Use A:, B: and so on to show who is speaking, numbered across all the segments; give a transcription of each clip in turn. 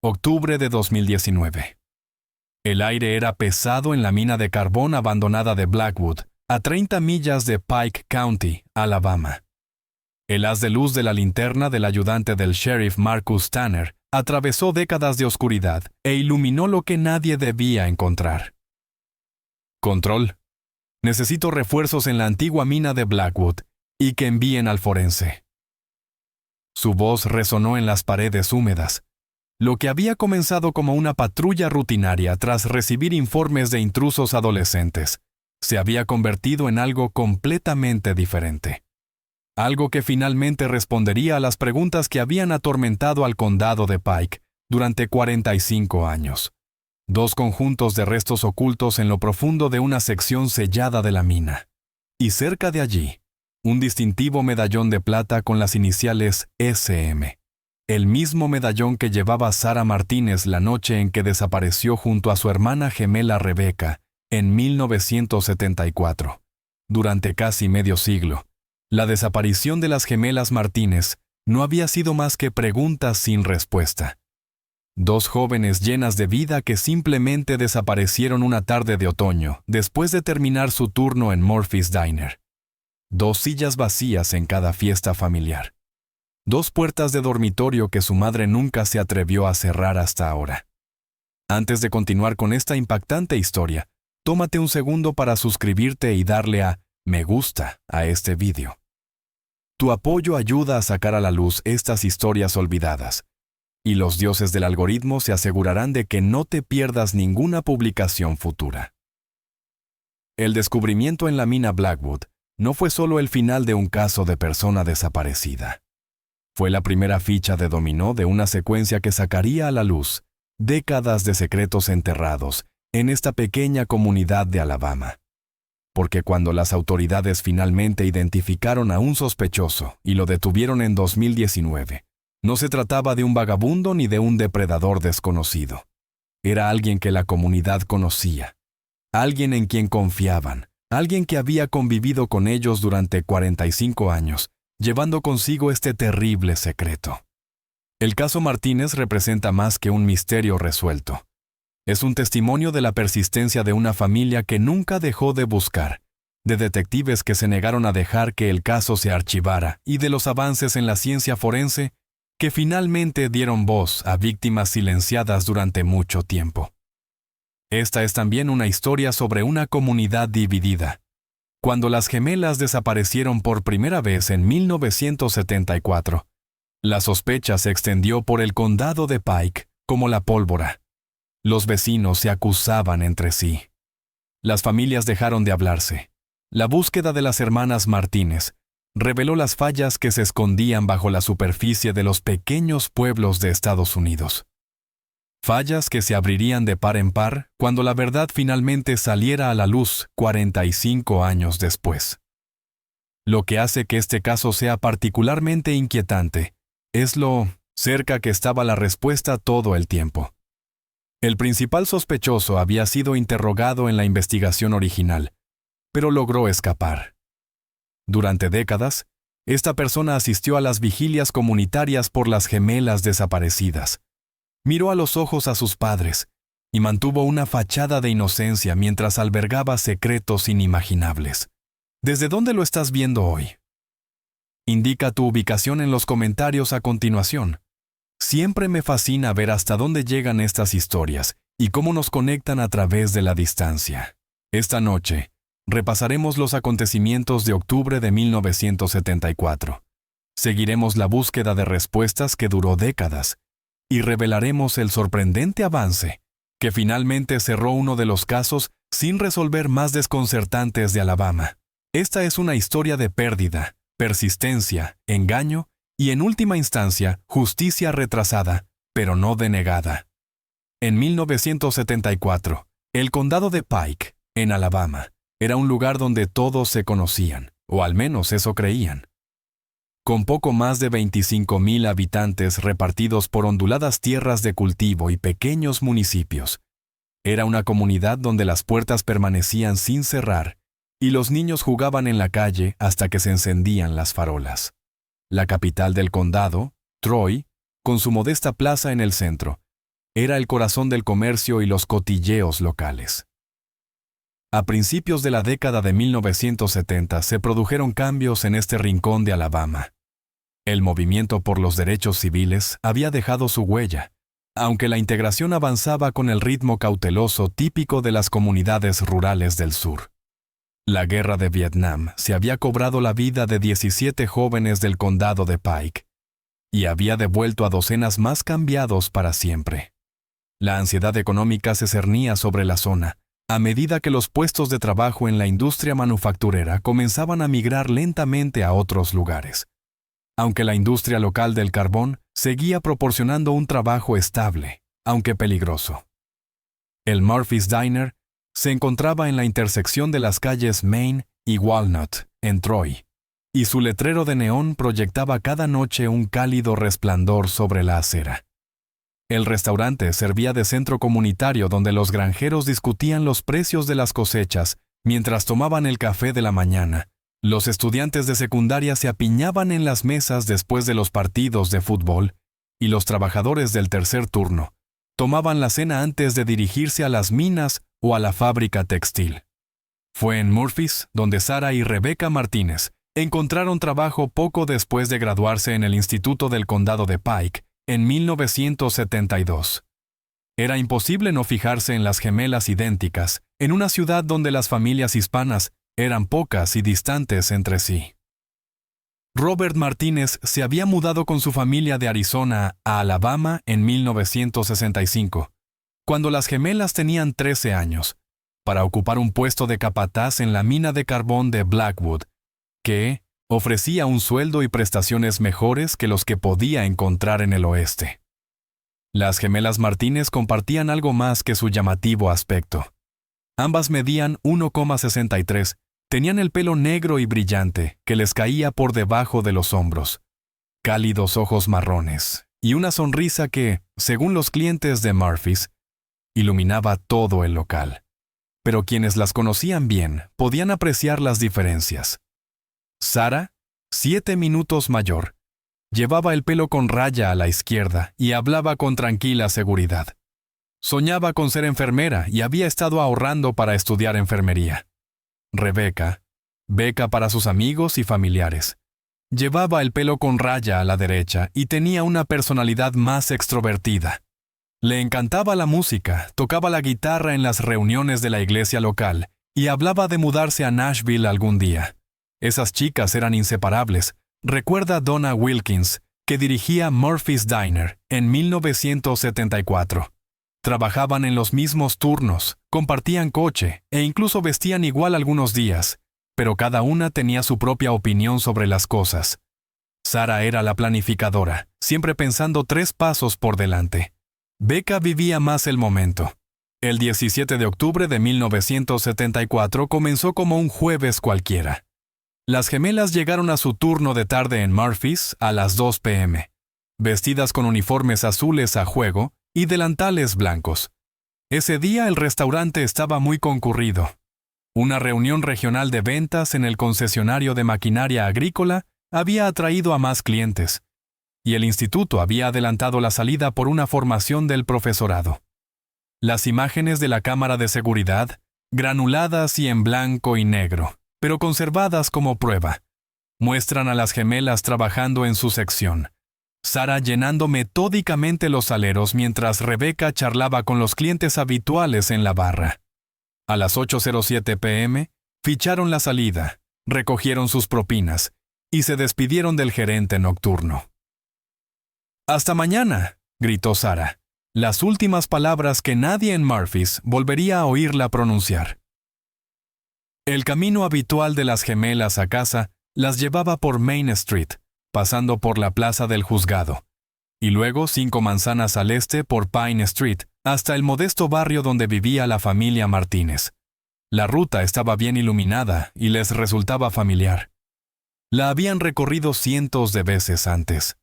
A: Octubre de 2019. El aire era pesado en la mina de carbón abandonada de Blackwood, a 30 millas de Pike County, Alabama. El haz de luz de la linterna del ayudante del sheriff Marcus Tanner atravesó décadas de oscuridad e iluminó lo que nadie debía encontrar. Control. Necesito refuerzos en la antigua mina de Blackwood y que envíen al forense. Su voz resonó en las paredes húmedas. Lo que había comenzado como una patrulla rutinaria tras recibir informes de intrusos adolescentes, se había convertido en algo completamente diferente. Algo que finalmente respondería a las preguntas que habían atormentado al condado de Pike durante 45 años. 2 conjuntos de restos ocultos en lo profundo de una sección sellada de la mina. Y cerca de allí, un distintivo medallón de plata con las iniciales SM. El mismo medallón que llevaba Sara Martínez la noche en que desapareció junto a su hermana gemela Rebecca en 1974. Durante casi medio siglo, la desaparición de las gemelas Martínez no había sido más que preguntas sin respuesta. 2 jóvenes llenas de vida que simplemente desaparecieron una tarde de otoño después de terminar su turno en Murphy's Diner. 2 sillas vacías en cada fiesta familiar. 2 puertas de dormitorio que su madre nunca se atrevió a cerrar hasta ahora. Antes de continuar con esta impactante historia, tómate un segundo para suscribirte y darle a me gusta a este vídeo. Tu apoyo ayuda a sacar a la luz estas historias olvidadas, y los dioses del algoritmo se asegurarán de que no te pierdas ninguna publicación futura. El descubrimiento en la mina Blackwood no fue solo el final de un caso de persona desaparecida. Fue la primera ficha de dominó de una secuencia que sacaría a la luz décadas de secretos enterrados en esta pequeña comunidad de Alabama. Porque cuando las autoridades finalmente identificaron a un sospechoso y lo detuvieron en 2019, no se trataba de un vagabundo ni de un depredador desconocido. Era alguien que la comunidad conocía, alguien en quien confiaban, alguien que había convivido con ellos durante 45 años, llevando consigo este terrible secreto. El caso Martínez representa más que un misterio resuelto. Es un testimonio de la persistencia de una familia que nunca dejó de buscar, de detectives que se negaron a dejar que el caso se archivara y de los avances en la ciencia forense que finalmente dieron voz a víctimas silenciadas durante mucho tiempo. Esta es también una historia sobre una comunidad dividida. Cuando las gemelas desaparecieron por primera vez en 1974, la sospecha se extendió por el condado de Pike como la pólvora. Los vecinos se acusaban entre sí. Las familias dejaron de hablarse. La búsqueda de las hermanas Martínez reveló las fallas que se escondían bajo la superficie de los pequeños pueblos de Estados Unidos. Fallas que se abrirían de par en par cuando la verdad finalmente saliera a la luz 45 años después. Lo que hace que este caso sea particularmente inquietante es lo cerca que estaba la respuesta todo el tiempo. El principal sospechoso había sido interrogado en la investigación original, pero logró escapar. Durante décadas, esta persona asistió a las vigilias comunitarias por las gemelas desaparecidas. Miró a los ojos a sus padres y mantuvo una fachada de inocencia mientras albergaba secretos inimaginables. ¿Desde dónde lo estás viendo hoy? Indica tu ubicación en los comentarios a continuación. Siempre me fascina ver hasta dónde llegan estas historias y cómo nos conectan a través de la distancia. Esta noche, repasaremos los acontecimientos de octubre de 1974. Seguiremos la búsqueda de respuestas que duró décadas y revelaremos el sorprendente avance que finalmente cerró uno de los casos sin resolver más desconcertantes de Alabama. Esta es una historia de pérdida, persistencia, engaño y, en última instancia, justicia retrasada, pero no denegada. En 1974, el condado de Pike, en Alabama, era un lugar donde todos se conocían, o al menos eso creían. Con poco más de 25,000 habitantes repartidos por onduladas tierras de cultivo y pequeños municipios, era una comunidad donde las puertas permanecían sin cerrar y los niños jugaban en la calle hasta que se encendían las farolas. La capital del condado, Troy, con su modesta plaza en el centro, era el corazón del comercio y los cotilleos locales. A principios de la década de 1970 se produjeron cambios en este rincón de Alabama. El movimiento por los derechos civiles había dejado su huella, aunque la integración avanzaba con el ritmo cauteloso típico de las comunidades rurales del sur. La guerra de Vietnam se había cobrado la vida de 17 jóvenes del condado de Pike y había devuelto a docenas más cambiados para siempre. La ansiedad económica se cernía sobre la zona, a medida que los puestos de trabajo en la industria manufacturera comenzaban a migrar lentamente a otros lugares. Aunque la industria local del carbón seguía proporcionando un trabajo estable, aunque peligroso. El Murphy's Diner se encontraba en la intersección de las calles Main y Walnut, en Troy, y su letrero de neón proyectaba cada noche un cálido resplandor sobre la acera. El restaurante servía de centro comunitario donde los granjeros discutían los precios de las cosechas mientras tomaban el café de la mañana. Los estudiantes de secundaria se apiñaban en las mesas después de los partidos de fútbol y los trabajadores del tercer turno tomaban la cena antes de dirigirse a las minas o a la fábrica textil. Fue en Murphy's donde Sara y Rebecca Martínez encontraron trabajo poco después de graduarse en el Instituto del Condado de Pike en 1972. Era imposible no fijarse en las gemelas idénticas en una ciudad donde las familias hispanas eran pocas y distantes entre sí. Robert Martínez se había mudado con su familia de Arizona a Alabama en 1965, cuando las gemelas tenían 13 años, para ocupar un puesto de capataz en la mina de carbón de Blackwood, que ofrecía un sueldo y prestaciones mejores que los que podía encontrar en el oeste. Las gemelas Martínez compartían algo más que su llamativo aspecto. Ambas medían 1,63, tenían el pelo negro y brillante que les caía por debajo de los hombros, cálidos ojos marrones y una sonrisa que, según los clientes de Murphy's, iluminaba todo el local. Pero quienes las conocían bien podían apreciar las diferencias. Sara, 7 minutos mayor, llevaba el pelo con raya a la izquierda y hablaba con tranquila seguridad. Soñaba con ser enfermera y había estado ahorrando para estudiar enfermería. Rebecca, beca para sus amigos y familiares, llevaba el pelo con raya a la derecha y tenía una personalidad más extrovertida. Le encantaba la música, tocaba la guitarra en las reuniones de la iglesia local y hablaba de mudarse a Nashville algún día. Esas chicas eran inseparables, recuerda Donna Wilkins, que dirigía Murphy's Diner en 1974. Trabajaban en los mismos turnos, compartían coche e incluso vestían igual algunos días, pero cada una tenía su propia opinión sobre las cosas. Sara era la planificadora, siempre pensando 3 pasos por delante. Becca vivía más el momento. El 17 de octubre de 1974 comenzó como un jueves cualquiera. Las gemelas llegaron a su turno de tarde en Murphy's a las 2 p.m., vestidas con uniformes azules a juego y delantales blancos. Ese día el restaurante estaba muy concurrido. Una reunión regional de ventas en el concesionario de maquinaria agrícola había atraído a más clientes, y el instituto había adelantado la salida por una formación del profesorado. Las imágenes de la cámara de seguridad, granuladas y en blanco y negro, pero conservadas como prueba, muestran a las gemelas trabajando en su sección. Sara llenando metódicamente los aleros mientras Rebecca charlaba con los clientes habituales en la barra. A las 8:07 p.m., ficharon la salida, recogieron sus propinas y se despidieron del gerente nocturno. «¡Hasta mañana!», gritó Sara, las últimas palabras que nadie en Murphy's volvería a oírla pronunciar. El camino habitual de las gemelas a casa las llevaba por Main Street, pasando por la Plaza del Juzgado, y luego 5 manzanas al este por Pine Street, hasta el modesto barrio donde vivía la familia Martínez. La ruta estaba bien iluminada y les resultaba familiar. La habían recorrido cientos de veces antes.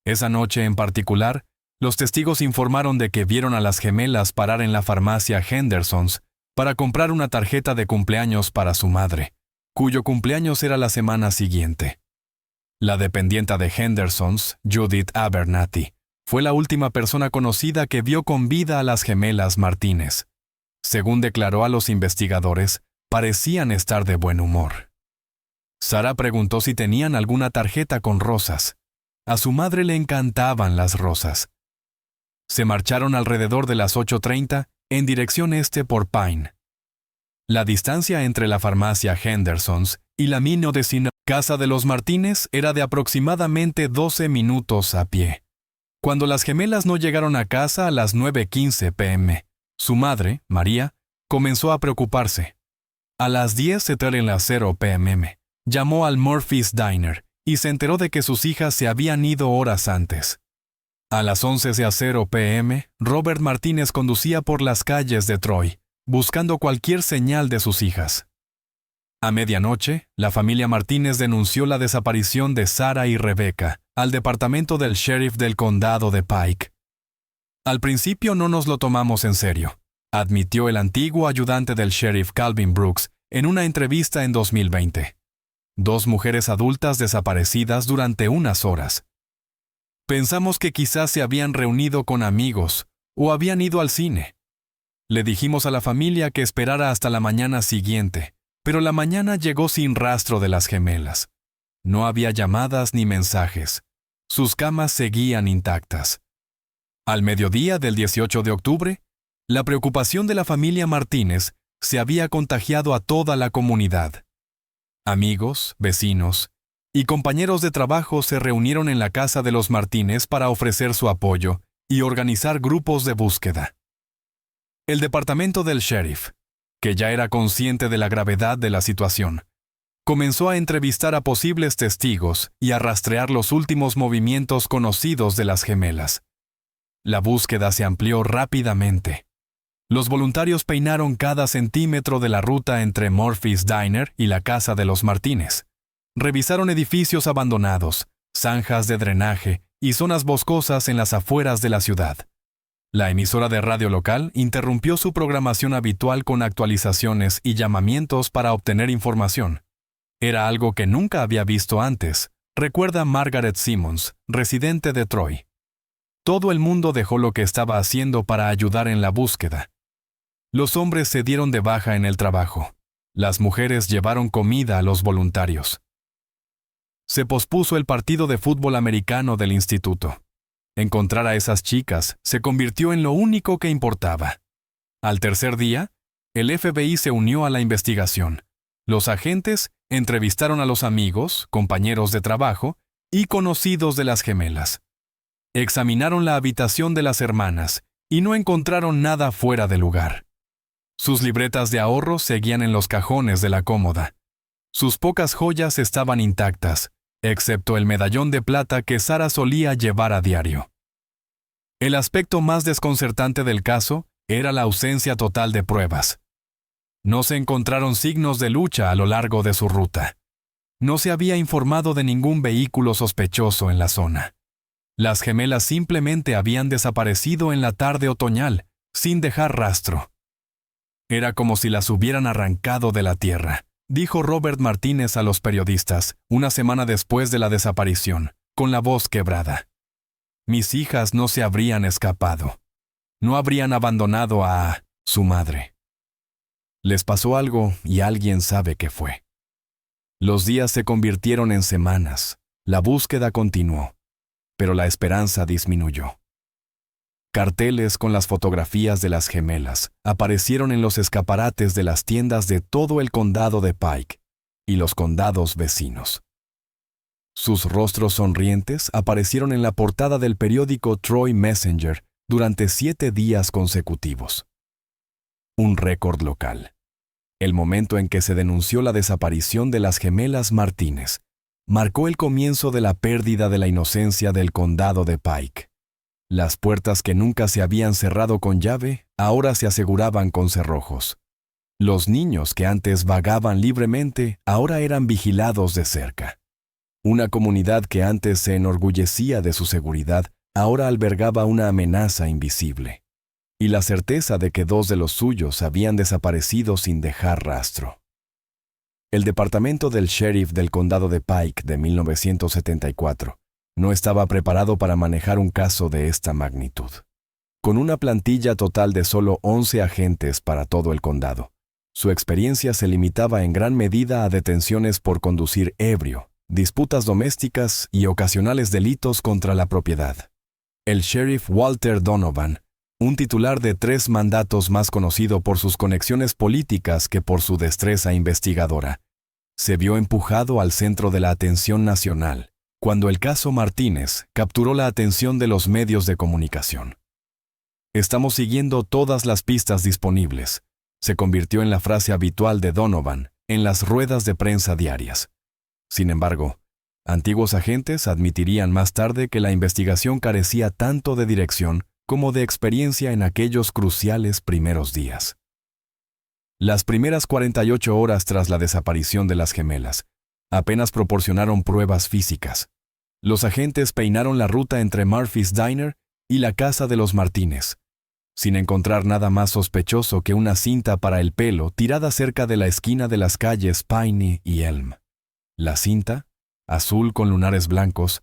A: Esa noche en particular, los testigos informaron de que vieron a las gemelas parar en la farmacia Henderson's para comprar una tarjeta de cumpleaños para su madre, cuyo cumpleaños era la semana siguiente. La dependienta de Henderson's, Judith Abernathy, Fue la última persona conocida que vio con vida a las gemelas Martínez. Según declaró a los investigadores, parecían estar de buen humor. Sara preguntó si tenían alguna tarjeta con rosas. A su madre le encantaban las rosas. Se marcharon alrededor de las 8:30 en dirección este por Pine. La distancia entre la farmacia Henderson's y la Minodecino casa de los Martínez era de aproximadamente 12 minutos a pie. Cuando las gemelas no llegaron a casa a las 9:15 p.m., su madre, María, comenzó a preocuparse. A las 10:00 p.m., llamó al Murphy's Diner y se enteró de que sus hijas se habían ido horas antes. A las 11:00 p.m., Robert Martínez conducía por las calles de Troy, buscando cualquier señal de sus hijas. A medianoche, la familia Martínez denunció la desaparición de Sara y Rebecca al departamento del sheriff del condado de Pike. Al principio no nos lo tomamos en serio, admitió el antiguo ayudante del sheriff Calvin Brooks en una entrevista en 2020. 2 mujeres adultas desaparecidas durante unas horas. Pensamos que quizás se habían reunido con amigos o habían ido al cine. Le dijimos a la familia que esperara hasta la mañana siguiente, pero la mañana llegó sin rastro de las gemelas. No había llamadas ni mensajes. Sus camas seguían intactas. Al mediodía del 18 de octubre, la preocupación de la familia Martínez se había contagiado a toda la comunidad. Amigos, vecinos y compañeros de trabajo se reunieron en la casa de los Martínez para ofrecer su apoyo y organizar grupos de búsqueda. El departamento del sheriff, que ya era consciente de la gravedad de la situación, comenzó a entrevistar a posibles testigos y a rastrear los últimos movimientos conocidos de las gemelas. La búsqueda se amplió rápidamente. Los voluntarios peinaron cada centímetro de la ruta entre Murphy's Diner y la casa de los Martínez. Revisaron edificios abandonados, zanjas de drenaje y zonas boscosas en las afueras de la ciudad. La emisora de radio local interrumpió su programación habitual con actualizaciones y llamamientos para obtener información. Era algo que nunca había visto antes, recuerda Margaret Simmons, residente de Troy. Todo el mundo dejó lo que estaba haciendo para ayudar en la búsqueda. Los hombres se dieron de baja en el trabajo. Las mujeres llevaron comida a los voluntarios. Se pospuso el partido de fútbol americano del instituto. Encontrar a esas chicas se convirtió en lo único que importaba. Al tercer día, el FBI se unió a la investigación. Los agentes entrevistaron a los amigos, compañeros de trabajo y conocidos de las gemelas. Examinaron la habitación de las hermanas y no encontraron nada fuera de lugar. Sus libretas de ahorro seguían en los cajones de la cómoda. Sus pocas joyas estaban intactas, excepto el medallón de plata que Sara solía llevar a diario. El aspecto más desconcertante del caso era la ausencia total de pruebas. No se encontraron signos de lucha a lo largo de su ruta. No se había informado de ningún vehículo sospechoso en la zona. Las gemelas simplemente habían desaparecido en la tarde otoñal, sin dejar rastro. Era como si las hubieran arrancado de la tierra, dijo Robert Martínez a los periodistas, una semana después de la desaparición, con la voz quebrada. Mis hijas no se habrían escapado. No habrían abandonado a su madre. Les pasó algo y alguien sabe qué fue. Los días se convirtieron en semanas. La búsqueda continuó, pero la esperanza disminuyó. Carteles con las fotografías de las gemelas aparecieron en los escaparates de las tiendas de todo el condado de Pike y los condados vecinos. Sus rostros sonrientes aparecieron en la portada del periódico Troy Messenger durante 7 días consecutivos. Un récord local. El momento en que se denunció la desaparición de las gemelas Martínez marcó el comienzo de la pérdida de la inocencia del condado de Pike. Las puertas que nunca se habían cerrado con llave ahora se aseguraban con cerrojos. Los niños que antes vagaban libremente ahora eran vigilados de cerca. Una comunidad que antes se enorgullecía de su seguridad ahora albergaba una amenaza invisible. Y la certeza de que 2 de los suyos habían desaparecido sin dejar rastro. El departamento del sheriff del condado de Pike de 1974
B: No estaba preparado para manejar un caso de esta magnitud. Con una plantilla total de solo 11 agentes para todo el condado, su experiencia se limitaba en gran medida a detenciones por conducir ebrio, disputas domésticas y ocasionales delitos contra la propiedad. El sheriff Walter Donovan, un titular de 3 mandatos más conocido por sus conexiones políticas que por su destreza investigadora, se vio empujado al centro de la atención nacional cuando el caso Martínez capturó la atención de los medios de comunicación. «Estamos siguiendo todas las pistas disponibles», se convirtió en la frase habitual de Donovan en las ruedas de prensa diarias. Sin embargo, antiguos agentes admitirían más tarde que la investigación carecía tanto de dirección como de experiencia en aquellos cruciales primeros días. Las primeras 48 horas tras la desaparición de las gemelas apenas proporcionaron pruebas físicas. Los agentes peinaron la ruta entre Murphy's Diner y la casa de los Martínez, sin encontrar nada más sospechoso que una cinta para el pelo tirada cerca de la esquina de las calles Piney y Elm. La cinta, azul con lunares blancos,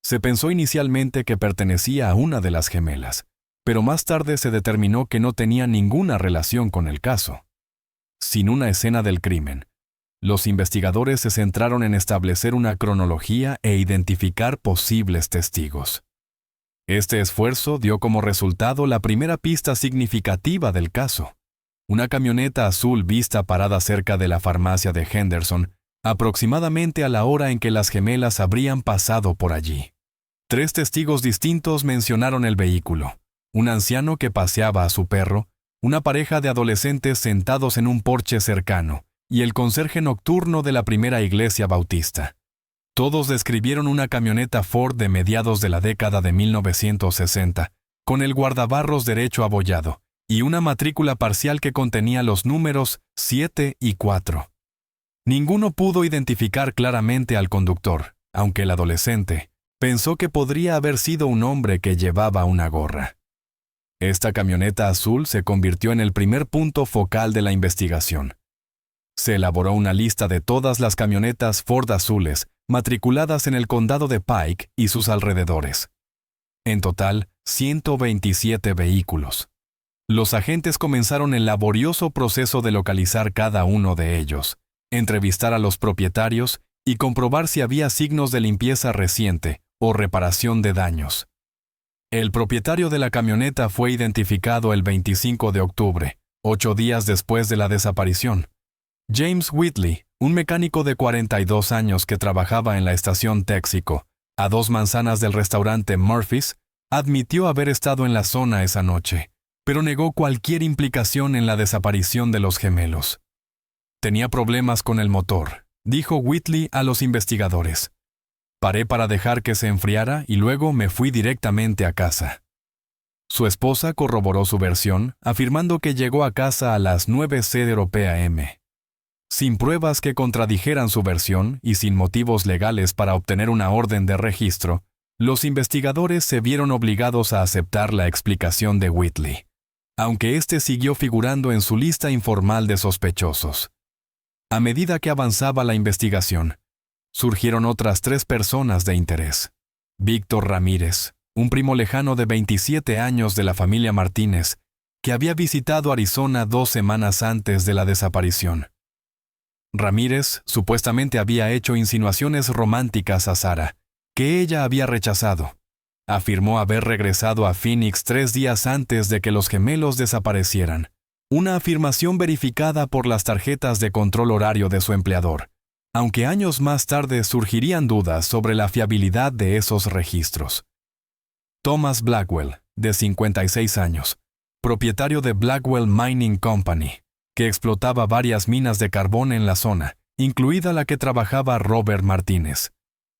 B: se pensó inicialmente que pertenecía a una de las gemelas, pero más tarde se determinó que no tenía ninguna relación con el caso. Sin una escena del crimen, los investigadores se centraron en establecer una cronología e identificar posibles testigos. Este esfuerzo dio como resultado la primera pista significativa del caso: una camioneta azul vista parada cerca de la farmacia de Henderson, aproximadamente a la hora en que las gemelas habrían pasado por allí. 3 testigos distintos mencionaron el vehículo: un anciano que paseaba a su perro, una pareja de adolescentes sentados en un porche cercano, y el conserje nocturno de la primera iglesia bautista. Todos describieron una camioneta Ford de mediados de la década de 1960, con el guardabarros derecho abollado, y una matrícula parcial que contenía los números 7 y 4. Ninguno pudo identificar claramente al conductor, aunque el adolescente pensó que podría haber sido un hombre que llevaba una gorra. Esta camioneta azul se convirtió en el primer punto focal de la investigación. Se elaboró una lista de todas las camionetas Ford azules matriculadas en el condado de Pike y sus alrededores. En total, 127 vehículos. Los agentes comenzaron el laborioso proceso de localizar cada uno de ellos, entrevistar a los propietarios y comprobar si había signos de limpieza reciente o reparación de daños. El propietario de la camioneta fue identificado el 25 de octubre, 8 días después de la desaparición. James Whitley, un mecánico de 42 años que trabajaba en la estación Texaco, a 2 manzanas del restaurante Murphy's, admitió haber estado en la zona esa noche, pero negó cualquier implicación en la desaparición de los gemelos. Tenía problemas con el motor, dijo Whitley a los investigadores. Paré para dejar que se enfriara y luego me fui directamente a casa. Su esposa corroboró su versión, afirmando que llegó a casa a las 9:00 p.m. Sin pruebas que contradijeran su versión y sin motivos legales para obtener una orden de registro, los investigadores se vieron obligados a aceptar la explicación de Whitley, aunque éste siguió figurando en su lista informal de sospechosos. A medida que avanzaba la investigación, surgieron otras 3 personas de interés. Víctor Ramírez, un primo lejano de 27 años de la familia Martínez, que había visitado Arizona 2 semanas antes de la desaparición. Ramírez supuestamente había hecho insinuaciones románticas a Sara, que ella había rechazado. Afirmó haber regresado a Phoenix 3 días antes de que los gemelos desaparecieran, una afirmación verificada por las tarjetas de control horario de su empleador, aunque años más tarde surgirían dudas sobre la fiabilidad de esos registros. Thomas Blackwell, de 56 años, propietario de Blackwell Mining Company, que explotaba varias minas de carbón en la zona, incluida la que trabajaba Robert Martínez.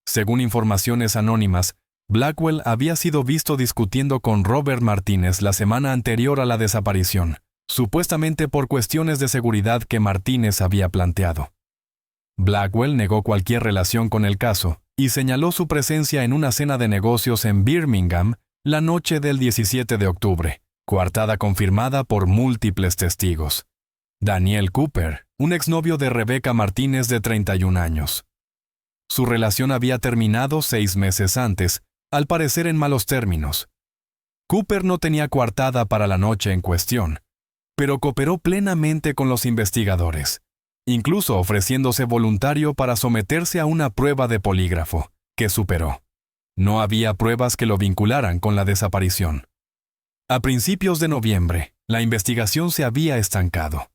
B: Según informaciones anónimas, Blackwell había sido visto discutiendo con Robert Martínez la semana anterior a la desaparición, supuestamente por cuestiones de seguridad que Martínez había planteado. Blackwell negó cualquier relación con el caso y señaló su presencia en una cena de negocios en Birmingham la noche del 17 de octubre, coartada confirmada por múltiples testigos. Daniel Cooper, un exnovio de Rebecca Martínez de 31 años.
A: Su relación había terminado 6 meses antes, al parecer en malos términos. Cooper no tenía coartada para la noche en cuestión, pero cooperó plenamente con los investigadores, incluso ofreciéndose voluntario para someterse a una prueba de polígrafo, que superó. No había pruebas que lo vincularan con la desaparición. A principios de noviembre, la investigación se había estancado.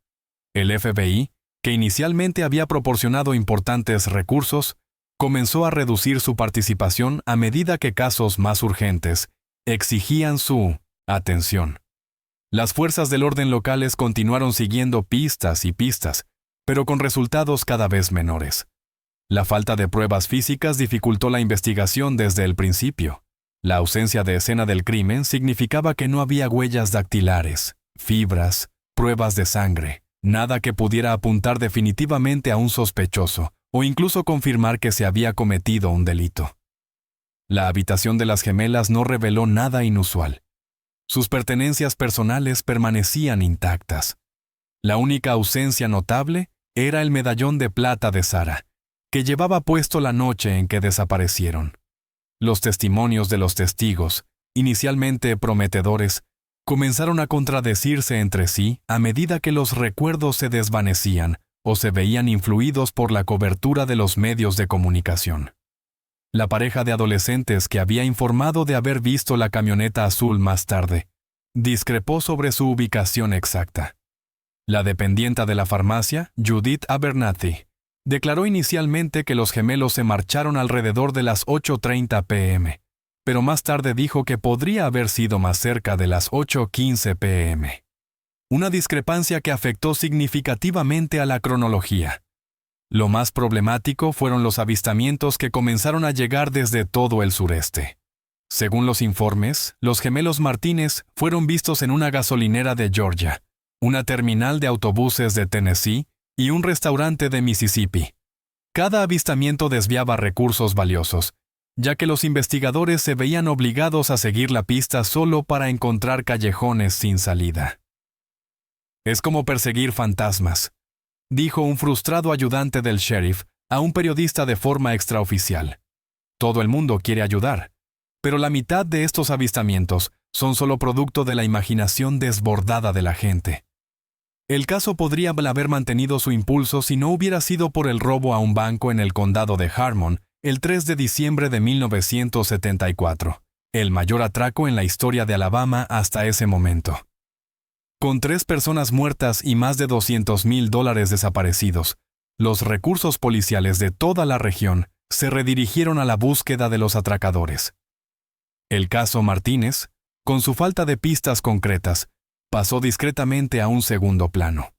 A: El FBI, que inicialmente había proporcionado importantes recursos, comenzó a reducir su participación a medida que casos más urgentes exigían su atención. Las fuerzas del orden locales continuaron siguiendo pistas y pistas, pero con resultados cada vez menores. La falta de pruebas físicas dificultó la investigación desde el principio. La ausencia de escena del crimen significaba que no había huellas dactilares, fibras, pruebas de sangre, nada que pudiera apuntar definitivamente a un sospechoso o incluso confirmar que se había cometido un delito. La habitación de las gemelas no reveló nada inusual. Sus pertenencias personales permanecían intactas. La única ausencia notable era el medallón de plata de Sarah, que llevaba puesto la noche en que desaparecieron. Los testimonios de los testigos, inicialmente prometedores, comenzaron a contradecirse entre sí a medida que los recuerdos se desvanecían o se veían influidos por la cobertura de los medios de comunicación. La pareja de adolescentes que había informado de haber visto la camioneta azul más tarde, discrepó sobre su ubicación exacta. La dependienta de la farmacia, Judith Abernathy, declaró inicialmente que los gemelos se marcharon alrededor de las 8:30 p.m., pero más tarde dijo que podría haber sido más cerca de las 8:15 p.m. Una discrepancia que afectó significativamente a la cronología. Lo más problemático fueron los avistamientos que comenzaron a llegar desde todo el sureste. Según los informes, los gemelos Martínez fueron vistos en una gasolinera de Georgia, una terminal de autobuses de Tennessee y un restaurante de Mississippi. Cada avistamiento desviaba recursos valiosos, ya que los investigadores se veían obligados a seguir la pista solo para encontrar callejones sin salida. Es como perseguir fantasmas, dijo un frustrado ayudante del sheriff a un periodista de forma extraoficial. Todo el mundo quiere ayudar, pero la mitad de estos avistamientos son solo producto de la imaginación desbordada de la gente. El caso podría haber mantenido su impulso si no hubiera sido por el robo a un banco en el condado de Harmon el 3 de diciembre de 1974, el mayor atraco en la historia de Alabama hasta ese momento. Con 3 personas muertas y más de $200,000 desaparecidos, los recursos policiales de toda la región se redirigieron a la búsqueda de los atracadores. El caso Martínez, con su falta de pistas concretas, pasó discretamente a un segundo plano.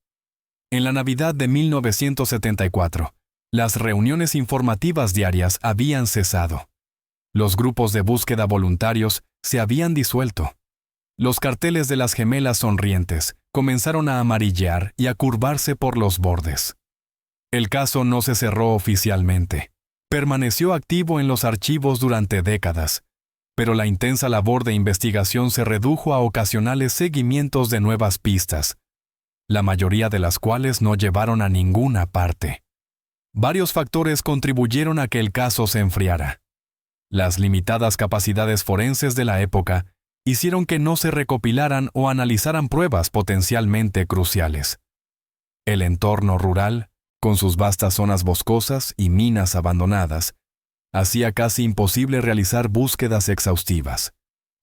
A: En la Navidad de 1974, las reuniones informativas diarias habían cesado. Los grupos de búsqueda voluntarios se habían disuelto. Los carteles de las gemelas sonrientes comenzaron a amarillear y a curvarse por los bordes. El caso no se cerró oficialmente. Permaneció activo en los archivos durante décadas, pero la intensa labor de investigación se redujo a ocasionales seguimientos de nuevas pistas, la mayoría de las cuales no llevaron a ninguna parte. Varios factores contribuyeron a que el caso se enfriara. Las limitadas capacidades forenses de la época hicieron que no se recopilaran o analizaran pruebas potencialmente cruciales. El entorno rural, con sus vastas zonas boscosas y minas abandonadas, hacía casi imposible realizar búsquedas exhaustivas.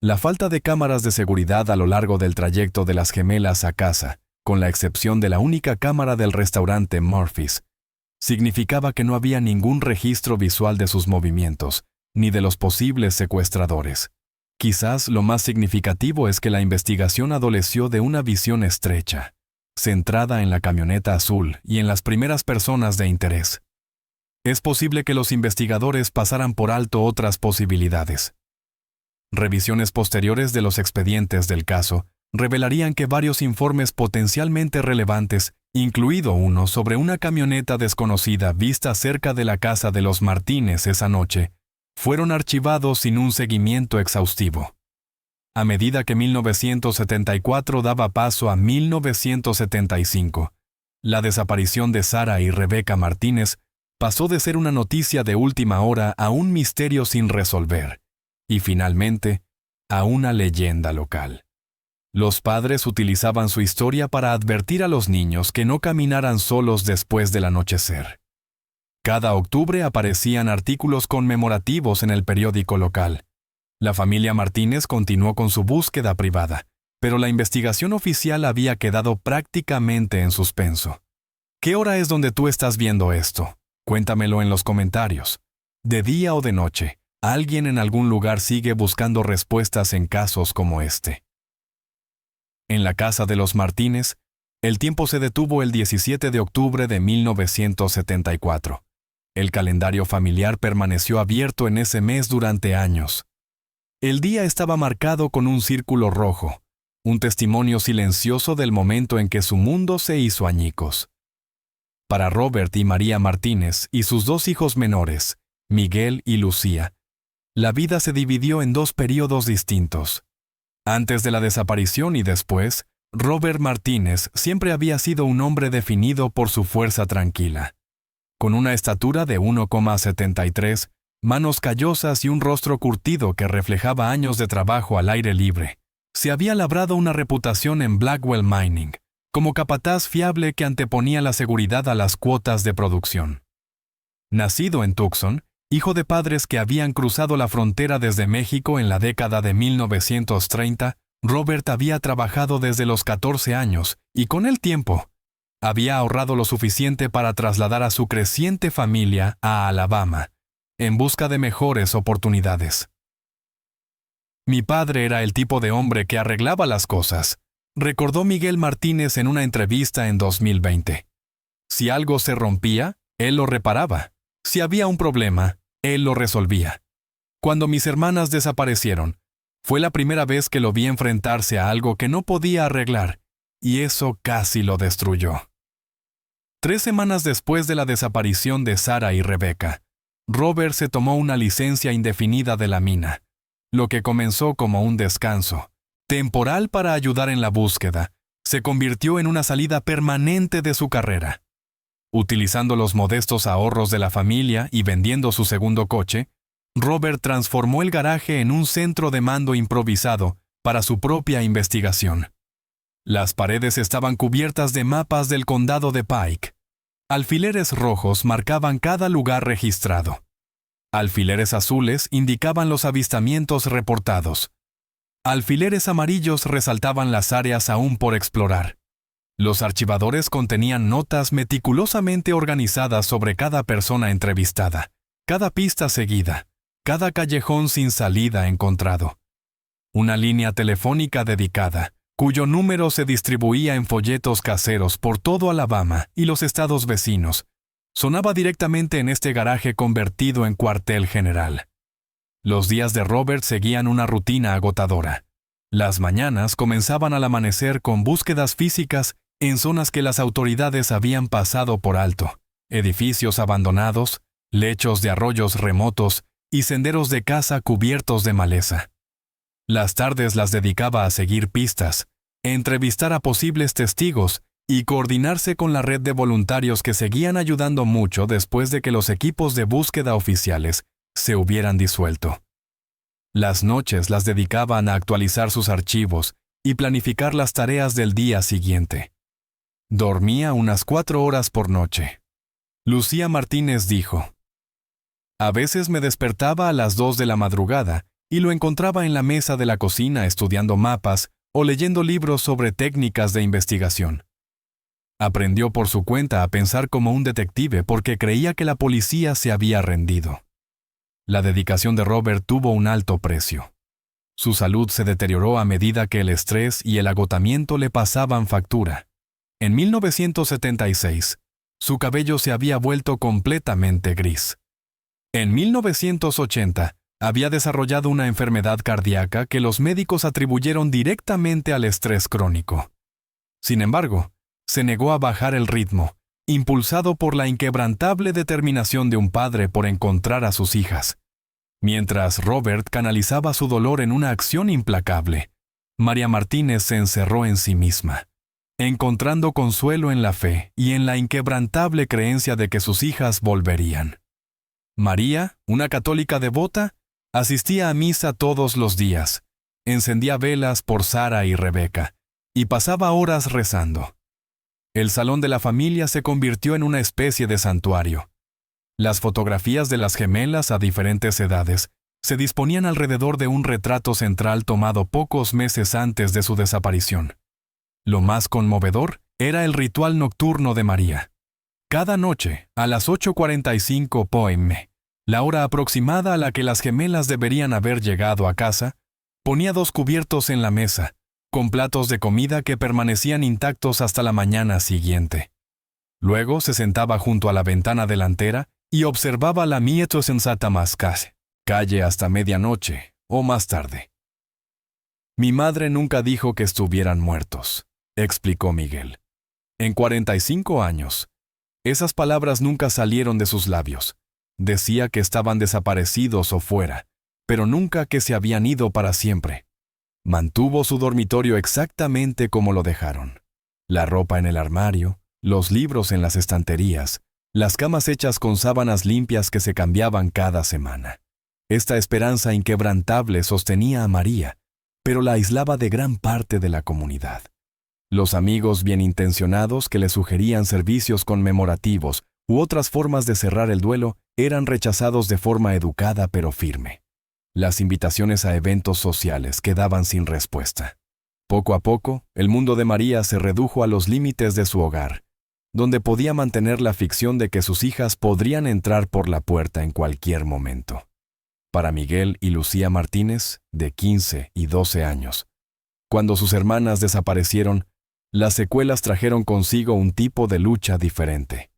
A: La falta de cámaras de seguridad a lo largo del trayecto de las gemelas a casa, con la excepción de la única cámara del restaurante Murphy's, significaba que no había ningún registro visual de sus movimientos, ni de los posibles secuestradores. Quizás lo más significativo es que la investigación adoleció de una visión estrecha, centrada en la camioneta azul y en las primeras personas de interés. Es posible que los investigadores pasaran por alto otras posibilidades. Revisiones posteriores de los expedientes del caso revelarían que varios informes potencialmente relevantes, incluido uno sobre una camioneta desconocida vista cerca de la casa de los Martínez esa noche, fueron archivados sin un seguimiento exhaustivo. A medida que 1974 daba paso a 1975, la desaparición de Sarah y Rebecca Martínez pasó de ser una noticia de última hora a un misterio sin resolver, y finalmente, a una leyenda local. Los padres utilizaban su historia para advertir a los niños que no caminaran solos después del anochecer. Cada octubre aparecían artículos conmemorativos en el periódico local. La familia Martínez continuó con su búsqueda privada, pero la investigación oficial había quedado prácticamente en suspenso. ¿Qué hora es donde tú estás viendo esto? Cuéntamelo en los comentarios. De día o de noche, alguien en algún lugar sigue buscando respuestas en casos como este. En la casa de los Martínez, el tiempo se detuvo el 17 de octubre de 1974. El calendario familiar permaneció abierto en ese mes durante años. El día estaba marcado con un círculo rojo, un testimonio silencioso del momento en que su mundo se hizo añicos. Para Robert y María Martínez y sus dos hijos menores, Miguel y Lucía, la vida se dividió en dos períodos distintos. Antes de la desaparición y después, Robert Martínez siempre había sido un hombre definido por su fuerza tranquila. Con una estatura de 1,73, manos callosas y un rostro curtido que reflejaba años de trabajo al aire libre, se había labrado una reputación en Blackwell Mining, como capataz fiable que anteponía la seguridad a las cuotas de producción. Nacido en Tucson, hijo de padres que habían cruzado la frontera desde México en la década de 1930, Robert había trabajado desde los 14 años y con el tiempo había ahorrado lo suficiente para trasladar a su creciente familia a Alabama, en busca de mejores oportunidades. Mi padre era el tipo de hombre que arreglaba las cosas, recordó Miguel Martínez en una entrevista en 2020. Si algo se rompía, él lo reparaba. Si había un problema, él lo resolvía. Cuando mis hermanas desaparecieron, fue la primera vez que lo vi enfrentarse a algo que no podía arreglar, y eso casi lo destruyó. 3 semanas después de la desaparición de Sara y Rebeca, Robert se tomó una licencia indefinida de la mina. Lo que comenzó como un descanso temporal para ayudar en la búsqueda, se convirtió en una salida permanente de su carrera. Utilizando los modestos ahorros de la familia y vendiendo su segundo coche, Robert transformó el garaje en un centro de mando improvisado para su propia investigación. Las paredes estaban cubiertas de mapas del condado de Pike. Alfileres rojos marcaban cada lugar registrado. Alfileres azules indicaban los avistamientos reportados. Alfileres amarillos resaltaban las áreas aún por explorar. Los archivadores contenían notas meticulosamente organizadas sobre cada persona entrevistada, cada pista seguida, cada callejón sin salida encontrado. Una línea telefónica dedicada, cuyo número se distribuía en folletos caseros por todo Alabama y los estados vecinos, sonaba directamente en este garaje convertido en cuartel general. Los días de Robert seguían una rutina agotadora. Las mañanas comenzaban al amanecer con búsquedas físicas en zonas que las autoridades habían pasado por alto, edificios abandonados, lechos de arroyos remotos y senderos de caza cubiertos de maleza. Las tardes las dedicaba a seguir pistas, entrevistar a posibles testigos y coordinarse con la red de voluntarios que seguían ayudando mucho después de que los equipos de búsqueda oficiales se hubieran disuelto. Las noches las dedicaban a actualizar sus archivos y planificar las tareas del día siguiente. Dormía unas 4 horas por noche. Lucía Martínez dijo: "A veces me despertaba a las 2 de la madrugada y lo encontraba en la mesa de la cocina estudiando mapas o leyendo libros sobre técnicas de investigación. Aprendió por su cuenta a pensar como un detective porque creía que la policía se había rendido. La dedicación de Robert tuvo un alto precio. Su salud se deterioró a medida que el estrés y el agotamiento le pasaban factura. En 1976, su cabello se había vuelto completamente gris. En 1980, había desarrollado una enfermedad cardíaca que los médicos atribuyeron directamente al estrés crónico. Sin embargo, se negó a bajar el ritmo, impulsado por la inquebrantable determinación de un padre por encontrar a sus hijas. Mientras Robert canalizaba su dolor en una acción implacable, María Martínez se encerró en sí misma. encontrando consuelo en la fe y en la inquebrantable creencia de que sus hijas volverían. María, una católica devota, asistía a misa todos los días, encendía velas por Sara y Rebeca, y pasaba horas rezando. El salón de la familia se convirtió en una especie de santuario. Las fotografías de las gemelas a diferentes edades se disponían alrededor de un retrato central tomado pocos meses antes de su desaparición. Lo más conmovedor era el ritual nocturno de María. Cada noche, a las 8:45 p.m., la hora aproximada a la que las gemelas deberían haber llegado a casa, ponía 2 cubiertos en la mesa, con platos de comida que permanecían intactos hasta la mañana siguiente. Luego se sentaba junto a la ventana delantera y observaba la Mieto Sensata Mascase, calle hasta medianoche o más tarde. Mi madre nunca dijo que estuvieran muertos, explicó Miguel. En 45 años, esas palabras nunca salieron de sus labios. Decía que estaban desaparecidos o fuera, pero nunca que se habían ido para siempre. Mantuvo su dormitorio exactamente como lo dejaron. La ropa en el armario, los libros en las estanterías, las camas hechas con sábanas limpias que se cambiaban cada semana. Esta esperanza inquebrantable sostenía a María, pero la aislaba de gran parte de la comunidad. Los amigos bien intencionados que le sugerían servicios conmemorativos u otras formas de cerrar el duelo eran rechazados de forma educada pero firme. Las invitaciones a eventos sociales quedaban sin respuesta. Poco a poco, el mundo de María se redujo a los límites de su hogar, donde podía mantener la ficción de que sus hijas podrían entrar por la puerta en cualquier momento. Para Miguel y Lucía Martínez, de 15 y 12 años, cuando sus hermanas desaparecieron, las secuelas trajeron consigo un tipo de lucha diferente.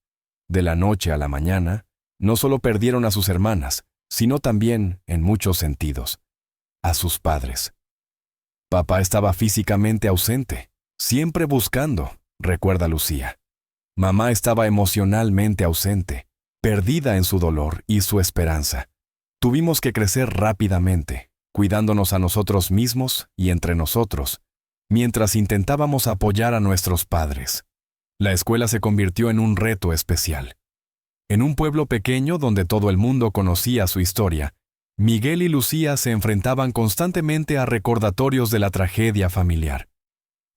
A: De la noche a la mañana, no solo perdieron a sus hermanas, sino también, en muchos sentidos, a sus padres. Papá estaba físicamente ausente, siempre buscando, recuerda Lucía. Mamá estaba emocionalmente ausente, perdida en su dolor y su esperanza. Tuvimos que crecer rápidamente, cuidándonos a nosotros mismos y entre nosotros, mientras intentábamos apoyar a nuestros padres. La escuela se convirtió en un reto especial. En un pueblo pequeño donde todo el mundo conocía su historia, Miguel y Lucía se enfrentaban constantemente a recordatorios de la tragedia familiar.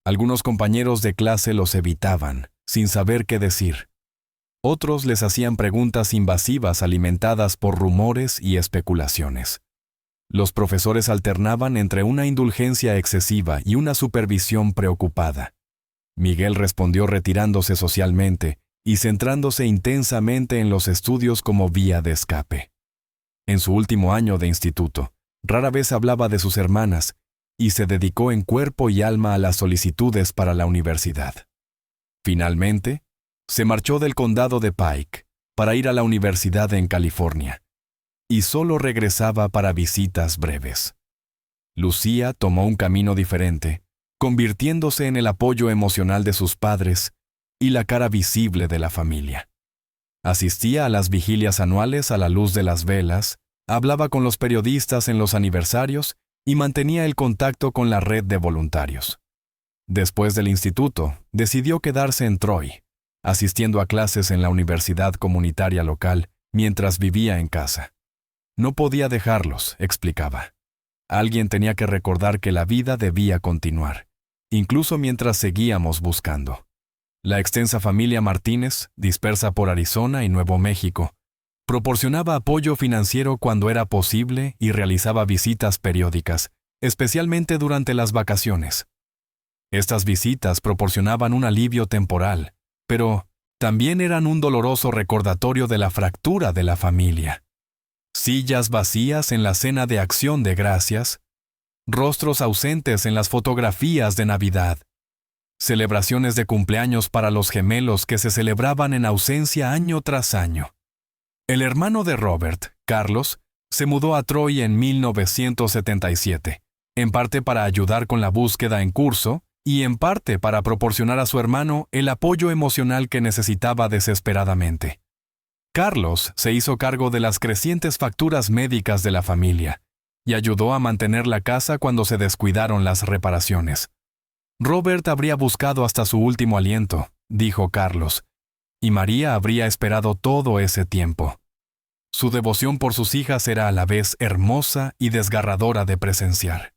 A: Algunos compañeros de clase los evitaban, sin saber qué decir. Otros les hacían preguntas invasivas alimentadas por rumores y especulaciones. Los profesores alternaban entre una indulgencia excesiva y una supervisión preocupada. Miguel respondió retirándose socialmente y centrándose intensamente en los estudios como vía de escape. En su último año de instituto, rara vez hablaba de sus hermanas y se dedicó en cuerpo y alma a las solicitudes para la universidad. Finalmente, se marchó del condado de Pike para ir a la universidad en California, y solo regresaba para visitas breves. Lucía tomó un camino diferente, convirtiéndose en el apoyo emocional de sus padres y la cara visible de la familia. Asistía a las vigilias anuales a la luz de las velas, hablaba con los periodistas en los aniversarios y mantenía el contacto con la red de voluntarios. Después del instituto, decidió quedarse en Troy, asistiendo a clases en la universidad comunitaria local mientras vivía en casa. No podía dejarlos, explicaba. Alguien tenía que recordar que la vida debía continuar, incluso mientras seguíamos buscando. La extensa familia Martínez, dispersa por Arizona y Nuevo México, proporcionaba apoyo financiero cuando era posible y realizaba visitas periódicas, especialmente durante las vacaciones. Estas visitas proporcionaban un alivio temporal, pero también eran un doloroso recordatorio de la fractura de la familia. Sillas vacías en la cena de Acción de Gracias, rostros ausentes en las fotografías de Navidad, celebraciones de cumpleaños para los gemelos que se celebraban en ausencia año tras año. El hermano de Robert, Carlos, se mudó a Troy en 1977, en parte para ayudar con la búsqueda en curso y en parte para proporcionar a su hermano el apoyo emocional que necesitaba desesperadamente. Carlos se hizo cargo de las crecientes facturas médicas de la familia y ayudó a mantener la casa cuando se descuidaron las reparaciones. Robert habría buscado hasta su último aliento, dijo Carlos, y María habría esperado todo ese tiempo. Su devoción por sus hijas era a la vez hermosa y desgarradora de presenciar.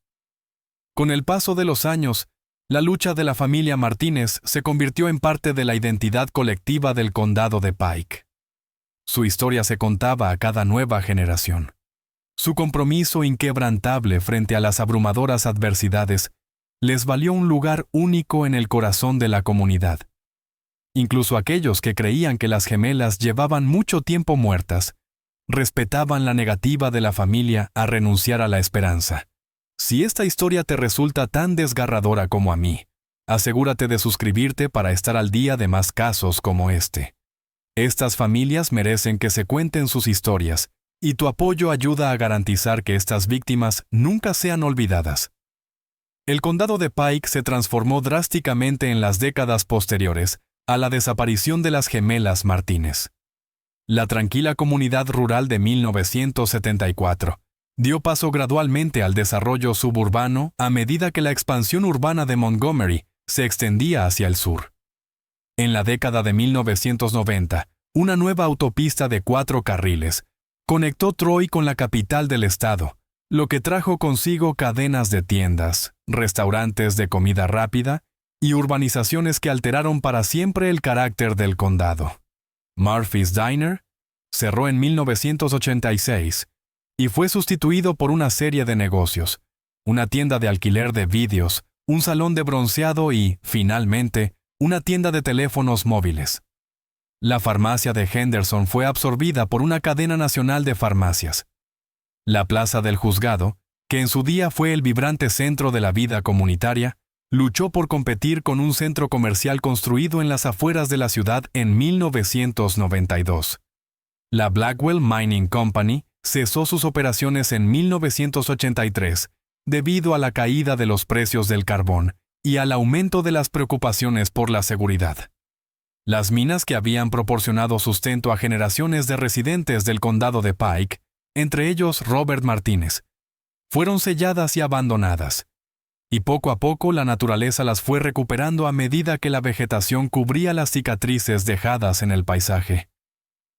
A: Con el paso de los años, la lucha de la familia Martínez se convirtió en parte de la identidad colectiva del condado de Pike. Su historia se contaba a cada nueva generación. Su compromiso inquebrantable frente a las abrumadoras adversidades les valió un lugar único en el corazón de la comunidad. Incluso aquellos que creían que las gemelas llevaban mucho tiempo muertas, respetaban la negativa de la familia a renunciar a la esperanza. Si esta historia te resulta tan desgarradora como a mí, asegúrate de suscribirte para estar al día de más casos como este. Estas familias merecen que se cuenten sus historias, y tu apoyo ayuda a garantizar que estas víctimas nunca sean olvidadas. El condado de Pike se transformó drásticamente en las décadas posteriores a la desaparición de las gemelas Martínez. La tranquila comunidad rural de 1974 dio paso gradualmente al desarrollo suburbano a medida que la expansión urbana de Montgomery se extendía hacia el sur. En la década de 1990, una nueva autopista de 4 carriles conectó Troy con la capital del estado, lo que trajo consigo cadenas de tiendas, restaurantes de comida rápida y urbanizaciones que alteraron para siempre el carácter del condado. Murphy's Diner cerró en 1986 y fue sustituido por una serie de negocios, una tienda de alquiler de vídeos, un salón de bronceado y, finalmente, una tienda de teléfonos móviles. La farmacia de Henderson fue absorbida por una cadena nacional de farmacias. La Plaza del Juzgado, que en su día fue el vibrante centro de la vida comunitaria, luchó por competir con un centro comercial construido en las afueras de la ciudad en 1992. La Blackwell Mining Company cesó sus operaciones en 1983 debido a la caída de los precios del carbón y al aumento de las preocupaciones por la seguridad. Las minas que habían proporcionado sustento a generaciones de residentes del condado de Pike, entre ellos Robert Martínez, fueron selladas y abandonadas, y poco a poco la naturaleza las fue recuperando a medida que la vegetación cubría las cicatrices dejadas en el paisaje.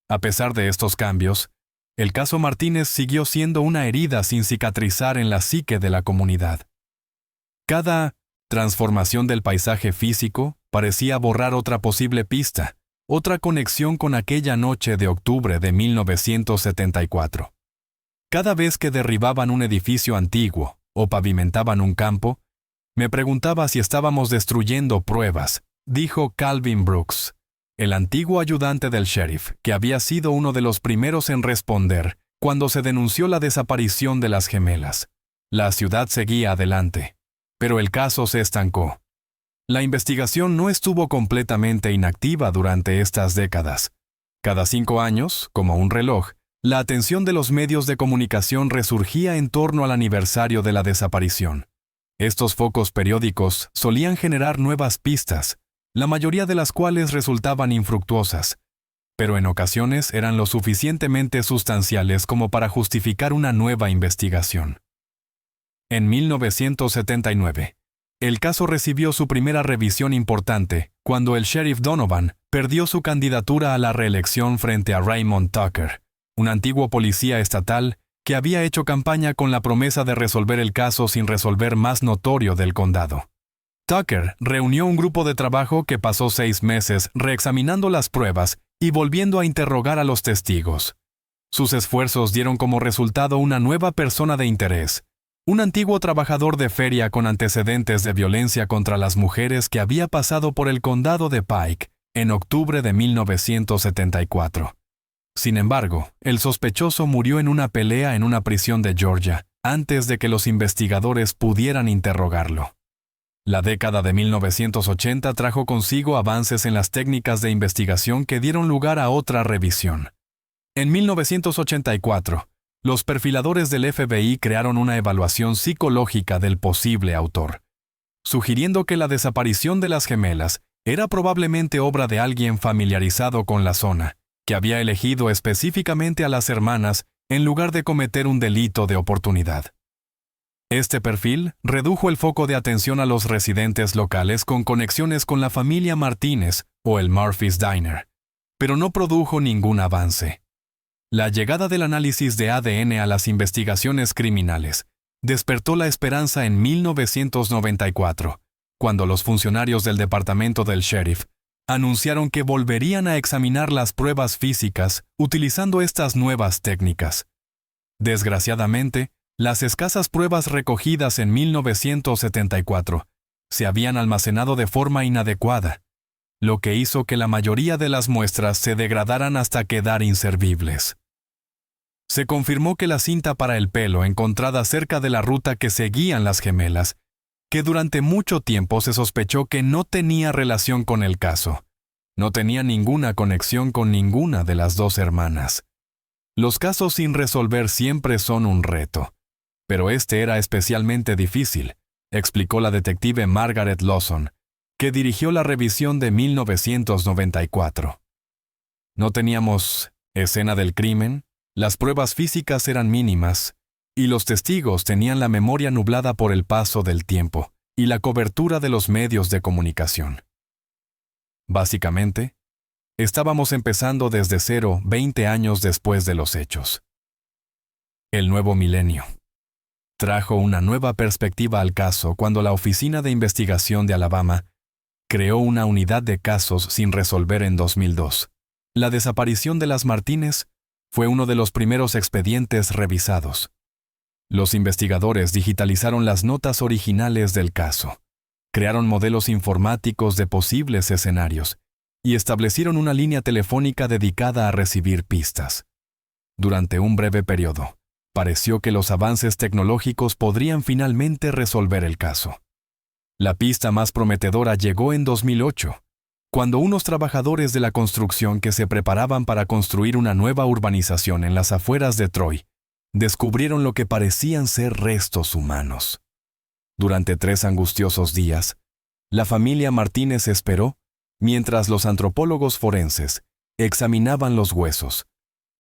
A: A pesar de estos cambios, el caso Martínez siguió siendo una herida sin cicatrizar en la psique de la comunidad. Cada transformación del paisaje físico parecía borrar otra posible pista, otra conexión con aquella noche de octubre de 1974. Cada vez que derribaban un edificio antiguo o pavimentaban un campo, me preguntaba si estábamos destruyendo pruebas, dijo Calvin Brooks, el antiguo ayudante del sheriff, que había sido uno de los primeros en responder cuando se denunció la desaparición de las gemelas. La ciudad seguía adelante, pero el caso se estancó. La investigación no estuvo completamente inactiva durante estas décadas. Cada 5 años, como un reloj, la atención de los medios de comunicación resurgía en torno al aniversario de la desaparición. Estos focos periódicos solían generar nuevas pistas, la mayoría de las cuales resultaban infructuosas, pero en ocasiones eran lo suficientemente sustanciales como para justificar una nueva investigación. En 1979, el caso recibió su primera revisión importante cuando el sheriff Donovan perdió su candidatura a la reelección frente a Raymond Tucker, un antiguo policía estatal que había hecho campaña con la promesa de resolver el caso sin resolver más notorio del condado. Tucker reunió un grupo de trabajo que pasó 6 meses reexaminando las pruebas y volviendo a interrogar a los testigos. Sus esfuerzos dieron como resultado una nueva persona de interés, un antiguo trabajador de feria con antecedentes de violencia contra las mujeres que había pasado por el condado de Pike en octubre de 1974. Sin embargo, el sospechoso murió en una pelea en una prisión de Georgia antes de que los investigadores pudieran interrogarlo. La década de 1980 trajo consigo avances en las técnicas de investigación que dieron lugar a otra revisión. En 1984, los perfiladores del FBI crearon una evaluación psicológica del posible autor, sugiriendo que la desaparición de las gemelas era probablemente obra de alguien familiarizado con la zona, que había elegido específicamente a las hermanas en lugar de cometer un delito de oportunidad. Este perfil redujo el foco de atención a los residentes locales con conexiones con la familia Martínez o el Murphy's Diner, pero no produjo ningún avance. La llegada del análisis de ADN a las investigaciones criminales despertó la esperanza en 1994, cuando los funcionarios del departamento del sheriff anunciaron que volverían a examinar las pruebas físicas utilizando estas nuevas técnicas. Desgraciadamente, las escasas pruebas recogidas en 1974 se habían almacenado de forma inadecuada, lo que hizo que la mayoría de las muestras se degradaran hasta quedar inservibles. Se confirmó que la cinta para el pelo encontrada cerca de la ruta que seguían las gemelas, que durante mucho tiempo se sospechó que no tenía relación con el caso, no tenía ninguna conexión con ninguna de las dos hermanas. Los casos sin resolver siempre son un reto, pero este era especialmente difícil, explicó la detective Margaret Lawson, que dirigió la revisión de 1994. No teníamos escena del crimen, las pruebas físicas eran mínimas, y los testigos tenían la memoria nublada por el paso del tiempo y la cobertura de los medios de comunicación. Básicamente, estábamos empezando desde cero 20 años después de los hechos. El nuevo milenio trajo una nueva perspectiva al caso cuando la Oficina de Investigación de Alabama creó una unidad de casos sin resolver en 2002. La desaparición de las Martínez fue uno de los primeros expedientes revisados. Los investigadores digitalizaron las notas originales del caso, crearon modelos informáticos de posibles escenarios y establecieron una línea telefónica dedicada a recibir pistas. Durante un breve periodo, pareció que los avances tecnológicos podrían finalmente resolver el caso. La pista más prometedora llegó en 2008, cuando unos trabajadores de la construcción que se preparaban para construir una nueva urbanización en las afueras de Troy, descubrieron lo que parecían ser restos humanos. Durante 3 angustiosos días, la familia Martínez esperó, mientras los antropólogos forenses examinaban los huesos,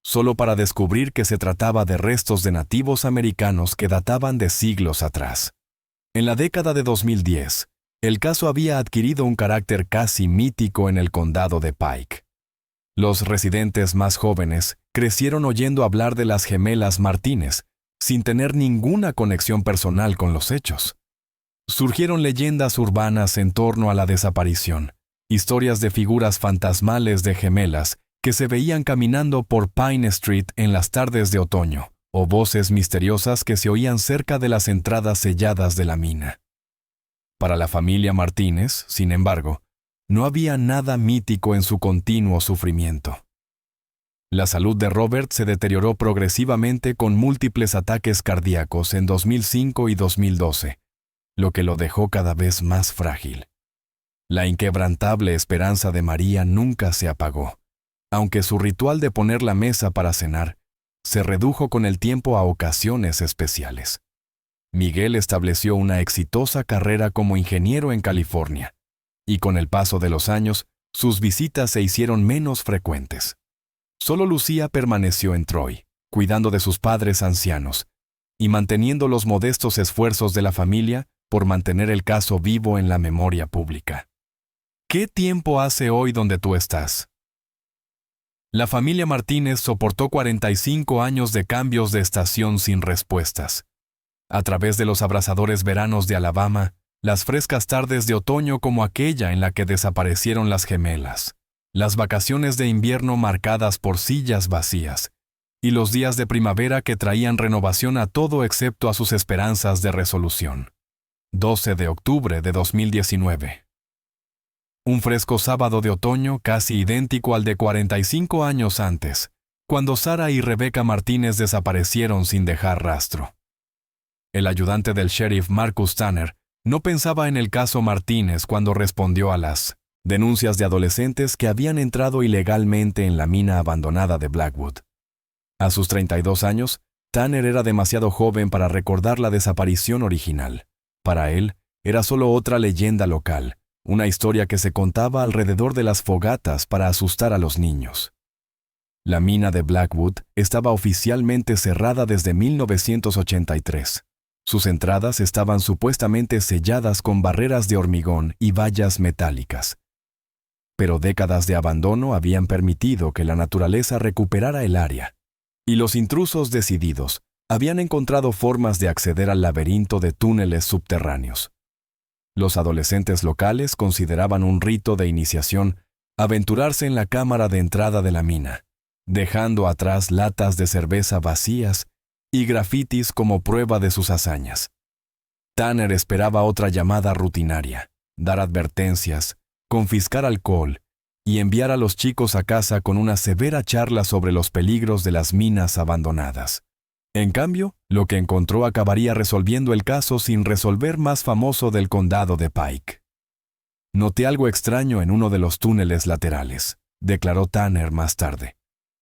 A: solo para descubrir que se trataba de restos de nativos americanos que databan de siglos atrás. En la década de 2010, el caso había adquirido un carácter casi mítico en el condado de Pike. Los residentes más jóvenes crecieron oyendo hablar de las gemelas Martínez, sin tener ninguna conexión personal con los hechos. Surgieron leyendas urbanas en torno a la desaparición, historias de figuras fantasmales de gemelas que se veían caminando por Pine Street en las tardes de otoño, o voces misteriosas que se oían cerca de las entradas selladas de la mina. Para la familia Martínez, sin embargo, no había nada mítico en su continuo sufrimiento. La salud de Robert se deterioró progresivamente con múltiples ataques cardíacos en 2005 y 2012, lo que lo dejó cada vez más frágil. La inquebrantable esperanza de María nunca se apagó, aunque su ritual de poner la mesa para cenar se redujo con el tiempo a ocasiones especiales. Miguel estableció una exitosa carrera como ingeniero en California, y con el paso de los años, sus visitas se hicieron menos frecuentes. Solo Lucía permaneció en Troy, cuidando de sus padres ancianos, y manteniendo los modestos esfuerzos de la familia por mantener el caso vivo en la memoria pública. ¿Qué tiempo hace hoy donde tú estás? La familia Martínez soportó 45 años de cambios de estación sin respuestas. A través de los abrasadores veranos de Alabama, las frescas tardes de otoño como aquella en la que desaparecieron las gemelas, las vacaciones de invierno marcadas por sillas vacías, y los días de primavera que traían renovación a todo excepto a sus esperanzas de resolución. 12 de octubre de 2019. Un fresco sábado de otoño casi idéntico al de 45 años antes, cuando Sara y Rebecca Martínez desaparecieron sin dejar rastro. El ayudante del sheriff Marcus Tanner no pensaba en el caso Martínez cuando respondió a las denuncias de adolescentes que habían entrado ilegalmente en la mina abandonada de Blackwood. A sus 32 años, Tanner era demasiado joven para recordar la desaparición original. Para él, era solo otra leyenda local, una historia que se contaba alrededor de las fogatas para asustar a los niños. La mina de Blackwood estaba oficialmente cerrada desde 1983.
B: Sus entradas estaban supuestamente selladas con barreras de hormigón y vallas metálicas. Pero décadas de abandono habían permitido que la naturaleza recuperara el área, y los intrusos decididos habían encontrado formas de acceder al laberinto de túneles subterráneos. Los adolescentes locales consideraban un rito de iniciación aventurarse en la cámara de entrada de la mina, dejando atrás latas de cerveza vacías y grafitis como prueba de sus hazañas. Tanner esperaba otra llamada rutinaria, dar advertencias, confiscar alcohol y enviar a los chicos a casa con una severa charla sobre los peligros de las minas abandonadas. En cambio, lo que encontró acabaría resolviendo el caso sin resolver más famoso del condado de Pike. Noté algo extraño en uno de los túneles laterales, declaró Tanner más tarde.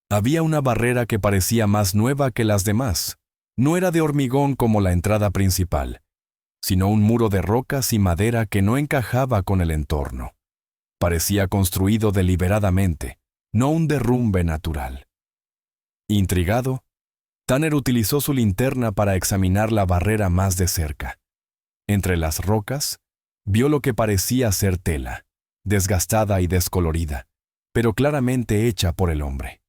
B: Había una barrera que parecía más nueva que las demás. No era de hormigón como la entrada principal, sino un muro de rocas y madera que no encajaba con el entorno. Parecía construido deliberadamente, no un derrumbe natural. Intrigado, Tanner utilizó su linterna para examinar la barrera más de cerca. Entre las rocas, vio lo que parecía ser tela, desgastada y descolorida, pero claramente hecha por el hombre.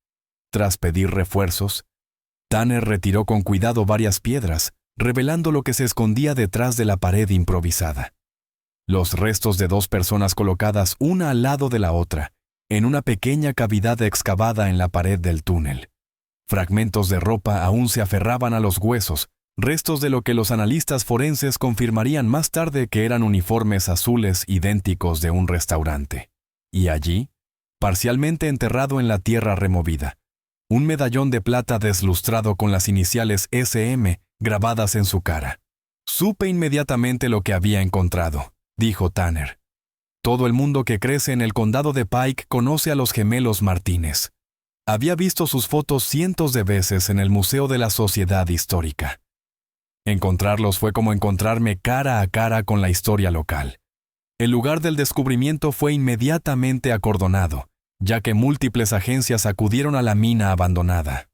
B: Tras pedir refuerzos, Tanner retiró con cuidado varias piedras, revelando lo que se escondía detrás de la pared improvisada. Los restos de 2 personas colocadas una al lado de la otra, en una pequeña cavidad excavada en la pared del túnel. Fragmentos de ropa aún se aferraban a los huesos, restos de lo que los analistas forenses confirmarían más tarde que eran uniformes azules idénticos de un restaurante. Y allí, parcialmente enterrado en la tierra removida, un medallón de plata deslustrado con las iniciales SM grabadas en su cara. Supe inmediatamente lo que había encontrado, dijo Tanner. Todo el mundo que crece en el condado de Pike conoce a los gemelos Martínez. Había visto sus fotos cientos de veces en el Museo de la Sociedad Histórica. Encontrarlos fue como encontrarme cara a cara con la historia local. El lugar del descubrimiento fue inmediatamente acordonado, ya que múltiples agencias acudieron a la mina abandonada.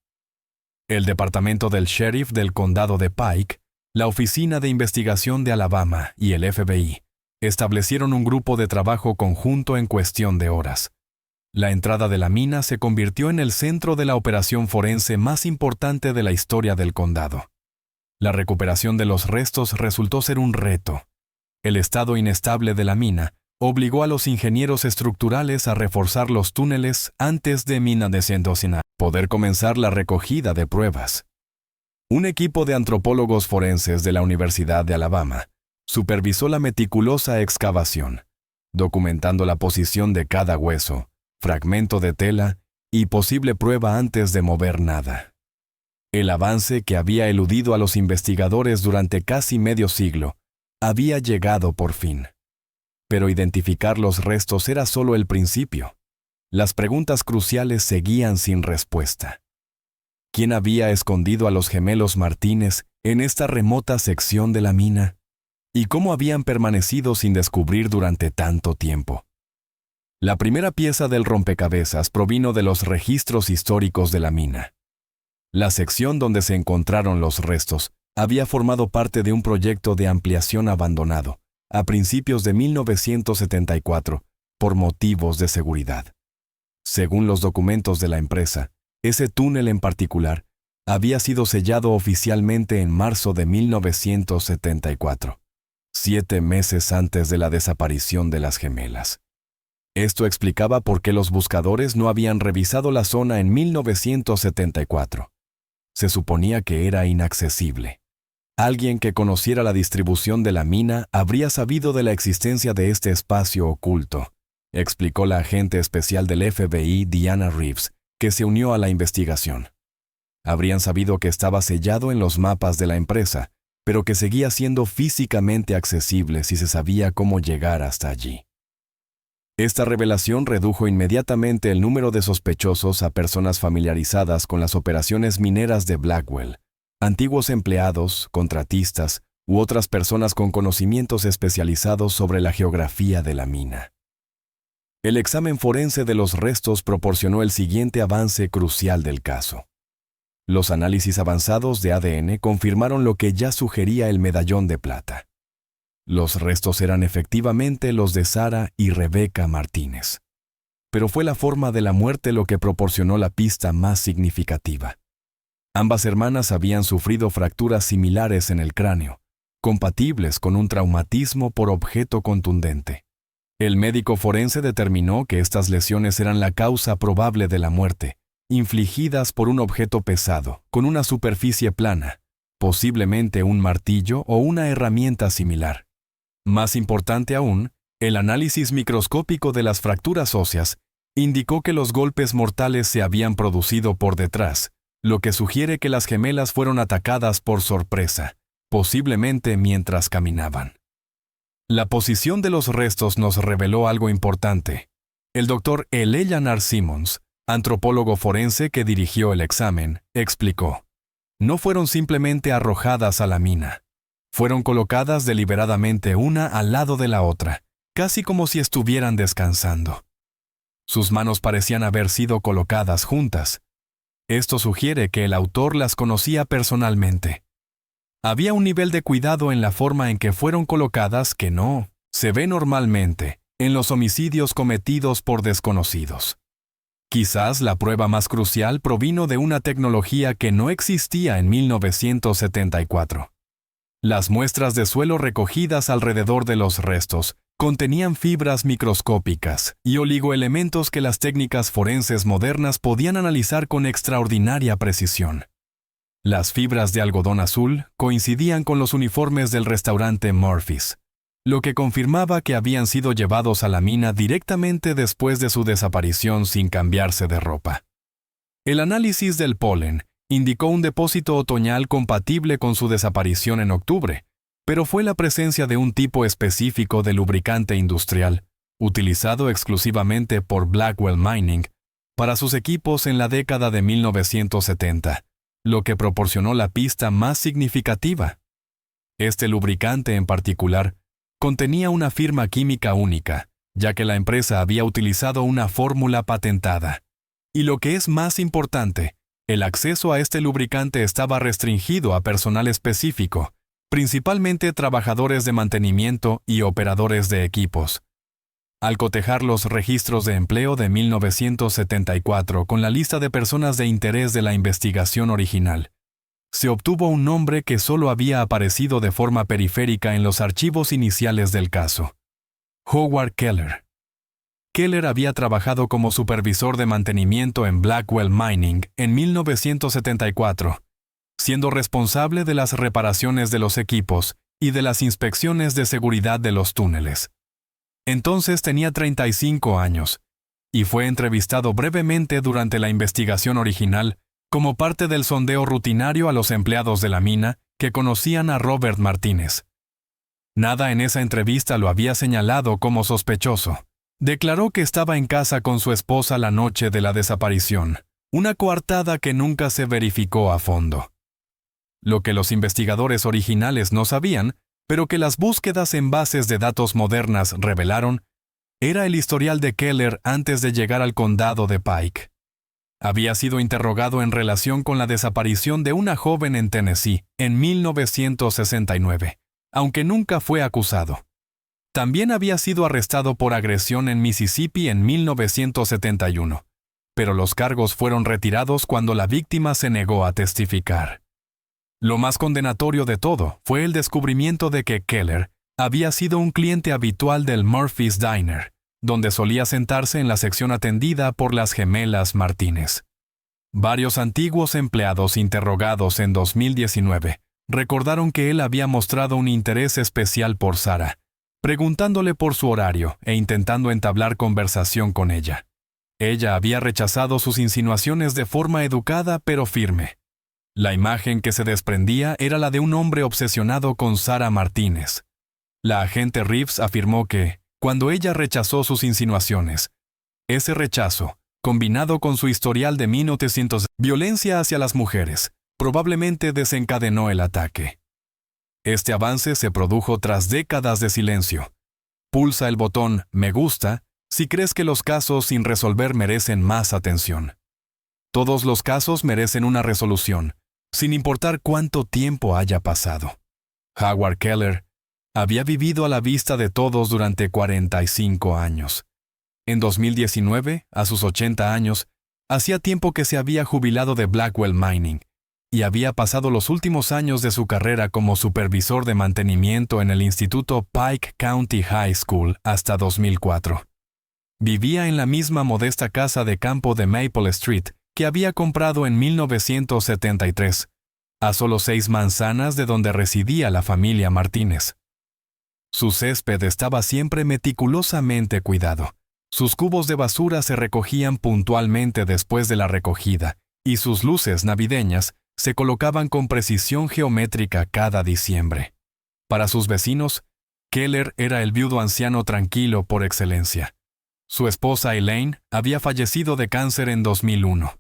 B: El departamento del sheriff del condado de Pike, la Oficina de Investigación de Alabama y el FBI establecieron un grupo de trabajo conjunto en cuestión de horas. La entrada de la mina se convirtió en el centro de la operación forense más importante de la historia del condado. La recuperación de los restos resultó ser un reto. El estado inestable de la mina obligó a los ingenieros estructurales a reforzar los túneles antes de poder comenzar la recogida de pruebas. Un equipo de antropólogos forenses de la Universidad de Alabama supervisó la meticulosa excavación, documentando la posición de cada hueso, fragmento de tela y posible prueba antes de mover nada. El avance que había eludido a los investigadores durante casi medio siglo había llegado por fin. Pero identificar los restos era solo el principio. Las preguntas cruciales seguían sin respuesta. ¿Quién había escondido a los gemelos Martínez en esta remota sección de la mina? ¿Y cómo habían permanecido sin descubrir durante tanto tiempo? La primera pieza del rompecabezas provino de los registros históricos de la mina. La sección donde se encontraron los restos había formado parte de un proyecto de ampliación abandonado a principios de 1974 por motivos de seguridad. Según los documentos de la empresa, ese túnel en particular había sido sellado oficialmente en marzo de 1974, 7 meses antes de la desaparición de las gemelas. Esto explicaba por qué los buscadores no habían revisado la zona en 1974. Se suponía que era inaccesible. Alguien que conociera la distribución de la mina habría sabido de la existencia de este espacio oculto, explicó la agente especial del FBI Diana Reeves, que se unió a la investigación. Habrían sabido que estaba sellado en los mapas de la empresa, pero que seguía siendo físicamente accesible si se sabía cómo llegar hasta allí. Esta revelación redujo inmediatamente el número de sospechosos a personas familiarizadas con las operaciones mineras de Blackwell, antiguos empleados, contratistas u otras personas con conocimientos especializados sobre la geografía de la mina. El examen forense de los restos proporcionó el siguiente avance crucial del caso. Los análisis avanzados de ADN confirmaron lo que ya sugería el medallón de plata. Los restos eran efectivamente los de Sarah y Rebecca Martínez. Pero fue la forma de la muerte lo que proporcionó la pista más significativa. Ambas hermanas habían sufrido fracturas similares en el cráneo, compatibles con un traumatismo por objeto contundente. El médico forense determinó que estas lesiones eran la causa probable de la muerte, infligidas por un objeto pesado, con una superficie plana, posiblemente un martillo o una herramienta similar. Más importante aún, el análisis microscópico de las fracturas óseas indicó que los golpes mortales se habían producido por detrás, lo que sugiere que las gemelas fueron atacadas por sorpresa, posiblemente mientras caminaban. La posición de los restos nos reveló algo importante. El doctor Eleanor Simmons, antropólogo forense que dirigió el examen, explicó: no fueron simplemente arrojadas a la mina. Fueron colocadas deliberadamente una al lado de la otra, casi como si estuvieran descansando. Sus manos parecían haber sido colocadas juntas. Esto sugiere que el autor las conocía personalmente. Había un nivel de cuidado en la forma en que fueron colocadas que no se ve normalmente en los homicidios cometidos por desconocidos. Quizás la prueba más crucial provino de una tecnología que no existía en 1974. Las muestras de suelo recogidas alrededor de los restos contenían fibras microscópicas y oligoelementos que las técnicas forenses modernas podían analizar con extraordinaria precisión. Las fibras de algodón azul coincidían con los uniformes del restaurante Murphy's, lo que confirmaba que habían sido llevados a la mina directamente después de su desaparición sin cambiarse de ropa. El análisis del polen indicó un depósito otoñal compatible con su desaparición en octubre, pero fue la presencia de un tipo específico de lubricante industrial, utilizado exclusivamente por Blackwell Mining para sus equipos en la década de 1970, lo que proporcionó la pista más significativa. Este lubricante en particular contenía una firma química única, ya que la empresa había utilizado una fórmula patentada. Y lo que es más importante, el acceso a este lubricante estaba restringido a personal específico, principalmente trabajadores de mantenimiento y operadores de equipos. Al cotejar los registros de empleo de 1974 con la lista de personas de interés de la investigación original, se obtuvo un nombre que solo había aparecido de forma periférica en los archivos iniciales del caso: Howard Keller. Keller había trabajado como supervisor de mantenimiento en Blackwell Mining en 1974, siendo responsable de las reparaciones de los equipos y de las inspecciones de seguridad de los túneles. Entonces tenía 35 años, y fue entrevistado brevemente durante la investigación original como parte del sondeo rutinario a los empleados de la mina que conocían a Robert Martínez. Nada en esa entrevista lo había señalado como sospechoso. Declaró que estaba en casa con su esposa la noche de la desaparición, una coartada que nunca se verificó a fondo. Lo que los investigadores originales no sabían, pero que las búsquedas en bases de datos modernas revelaron, era el historial de Keller antes de llegar al condado de Pike. Había sido interrogado en relación con la desaparición de una joven en Tennessee en 1969, aunque nunca fue acusado. También había sido arrestado por agresión en Mississippi en 1971, pero los cargos fueron retirados cuando la víctima se negó a testificar. Lo más condenatorio de todo fue el descubrimiento de que Keller había sido un cliente habitual del Murphy's Diner, donde solía sentarse en la sección atendida por las gemelas Martínez. Varios antiguos empleados interrogados en 2019 recordaron que él había mostrado un interés especial por Sarah, preguntándole por su horario e intentando entablar conversación con ella. Ella había rechazado sus insinuaciones de forma educada pero firme. La imagen que se desprendía era la de un hombre obsesionado con Sarah Martínez. La agente Reeves afirmó que, cuando ella rechazó sus insinuaciones, ese rechazo, combinado con su historial de 1900 violencia hacia las mujeres, probablemente desencadenó el ataque. Este avance se produjo tras décadas de silencio. Pulsa el botón "Me gusta" si crees que los casos sin resolver merecen más atención.
A: Todos los casos merecen una resolución, sin importar cuánto tiempo haya pasado. Howard Keller había vivido a la vista de todos durante 45 años. En 2019, a sus 80 años, hacía tiempo que se había jubilado de Blackwell Mining y había pasado los últimos años de su carrera como supervisor de mantenimiento en el Instituto Pike County High School hasta 2004. Vivía en la misma modesta casa de campo de Maple Street que había comprado en 1973, a solo 6 manzanas de donde residía la familia Martínez. Su césped estaba siempre meticulosamente cuidado. Sus cubos de basura se recogían puntualmente después de la recogida, y sus luces navideñas se colocaban con precisión geométrica cada diciembre. Para sus vecinos, Keller era el viudo anciano tranquilo por excelencia. Su esposa Elaine había fallecido de cáncer en 2001.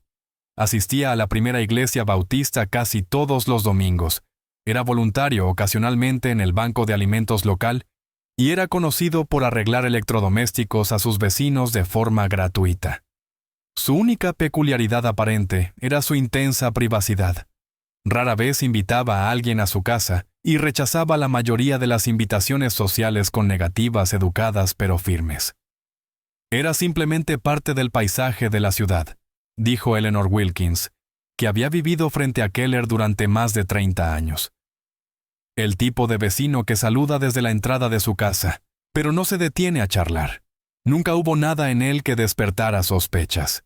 A: Asistía a la primera iglesia bautista casi todos los domingos. Era voluntario ocasionalmente en el banco de alimentos local y era conocido por arreglar electrodomésticos a sus vecinos de forma gratuita. Su única peculiaridad aparente era su intensa privacidad. Rara vez invitaba a alguien a su casa y rechazaba la mayoría de las invitaciones sociales con negativas educadas pero firmes. Era simplemente parte del paisaje de la ciudad, dijo Eleanor Wilkins, que había vivido frente a Keller durante más de 30 años. El tipo de vecino que saluda desde la entrada de su casa, pero no se detiene a charlar. Nunca hubo nada en él que despertara sospechas.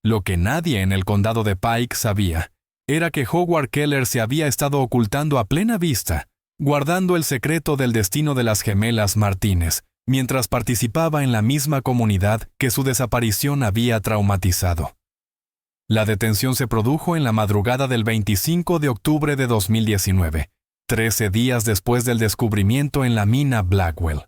A: Lo que nadie en el condado de Pike sabía era que Howard Keller se había estado ocultando a plena vista, guardando el secreto del destino de las gemelas Martínez, mientras participaba en la misma comunidad que su desaparición había traumatizado. La detención se produjo en la madrugada del 25 de octubre de 2019, 13 días después del descubrimiento en la mina Blackwell.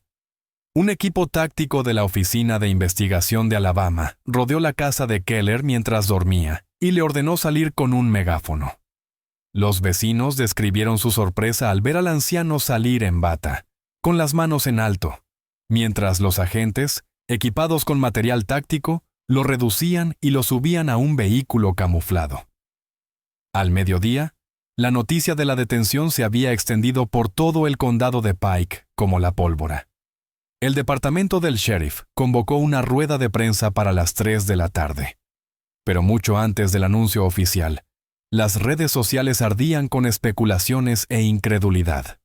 A: Un equipo táctico de la Oficina de Investigación de Alabama rodeó la casa de Keller mientras dormía y le ordenó salir con un megáfono. Los vecinos describieron su sorpresa al ver al anciano salir en bata, con las manos en alto, mientras los agentes, equipados con material táctico, lo reducían y lo subían a un vehículo camuflado. Al mediodía, la noticia de la detención se había extendido por todo el condado de Pike como la pólvora. El departamento del sheriff convocó una rueda de prensa para las 3 de la tarde. Pero mucho antes del anuncio oficial, las redes sociales ardían con especulaciones e incredulidad.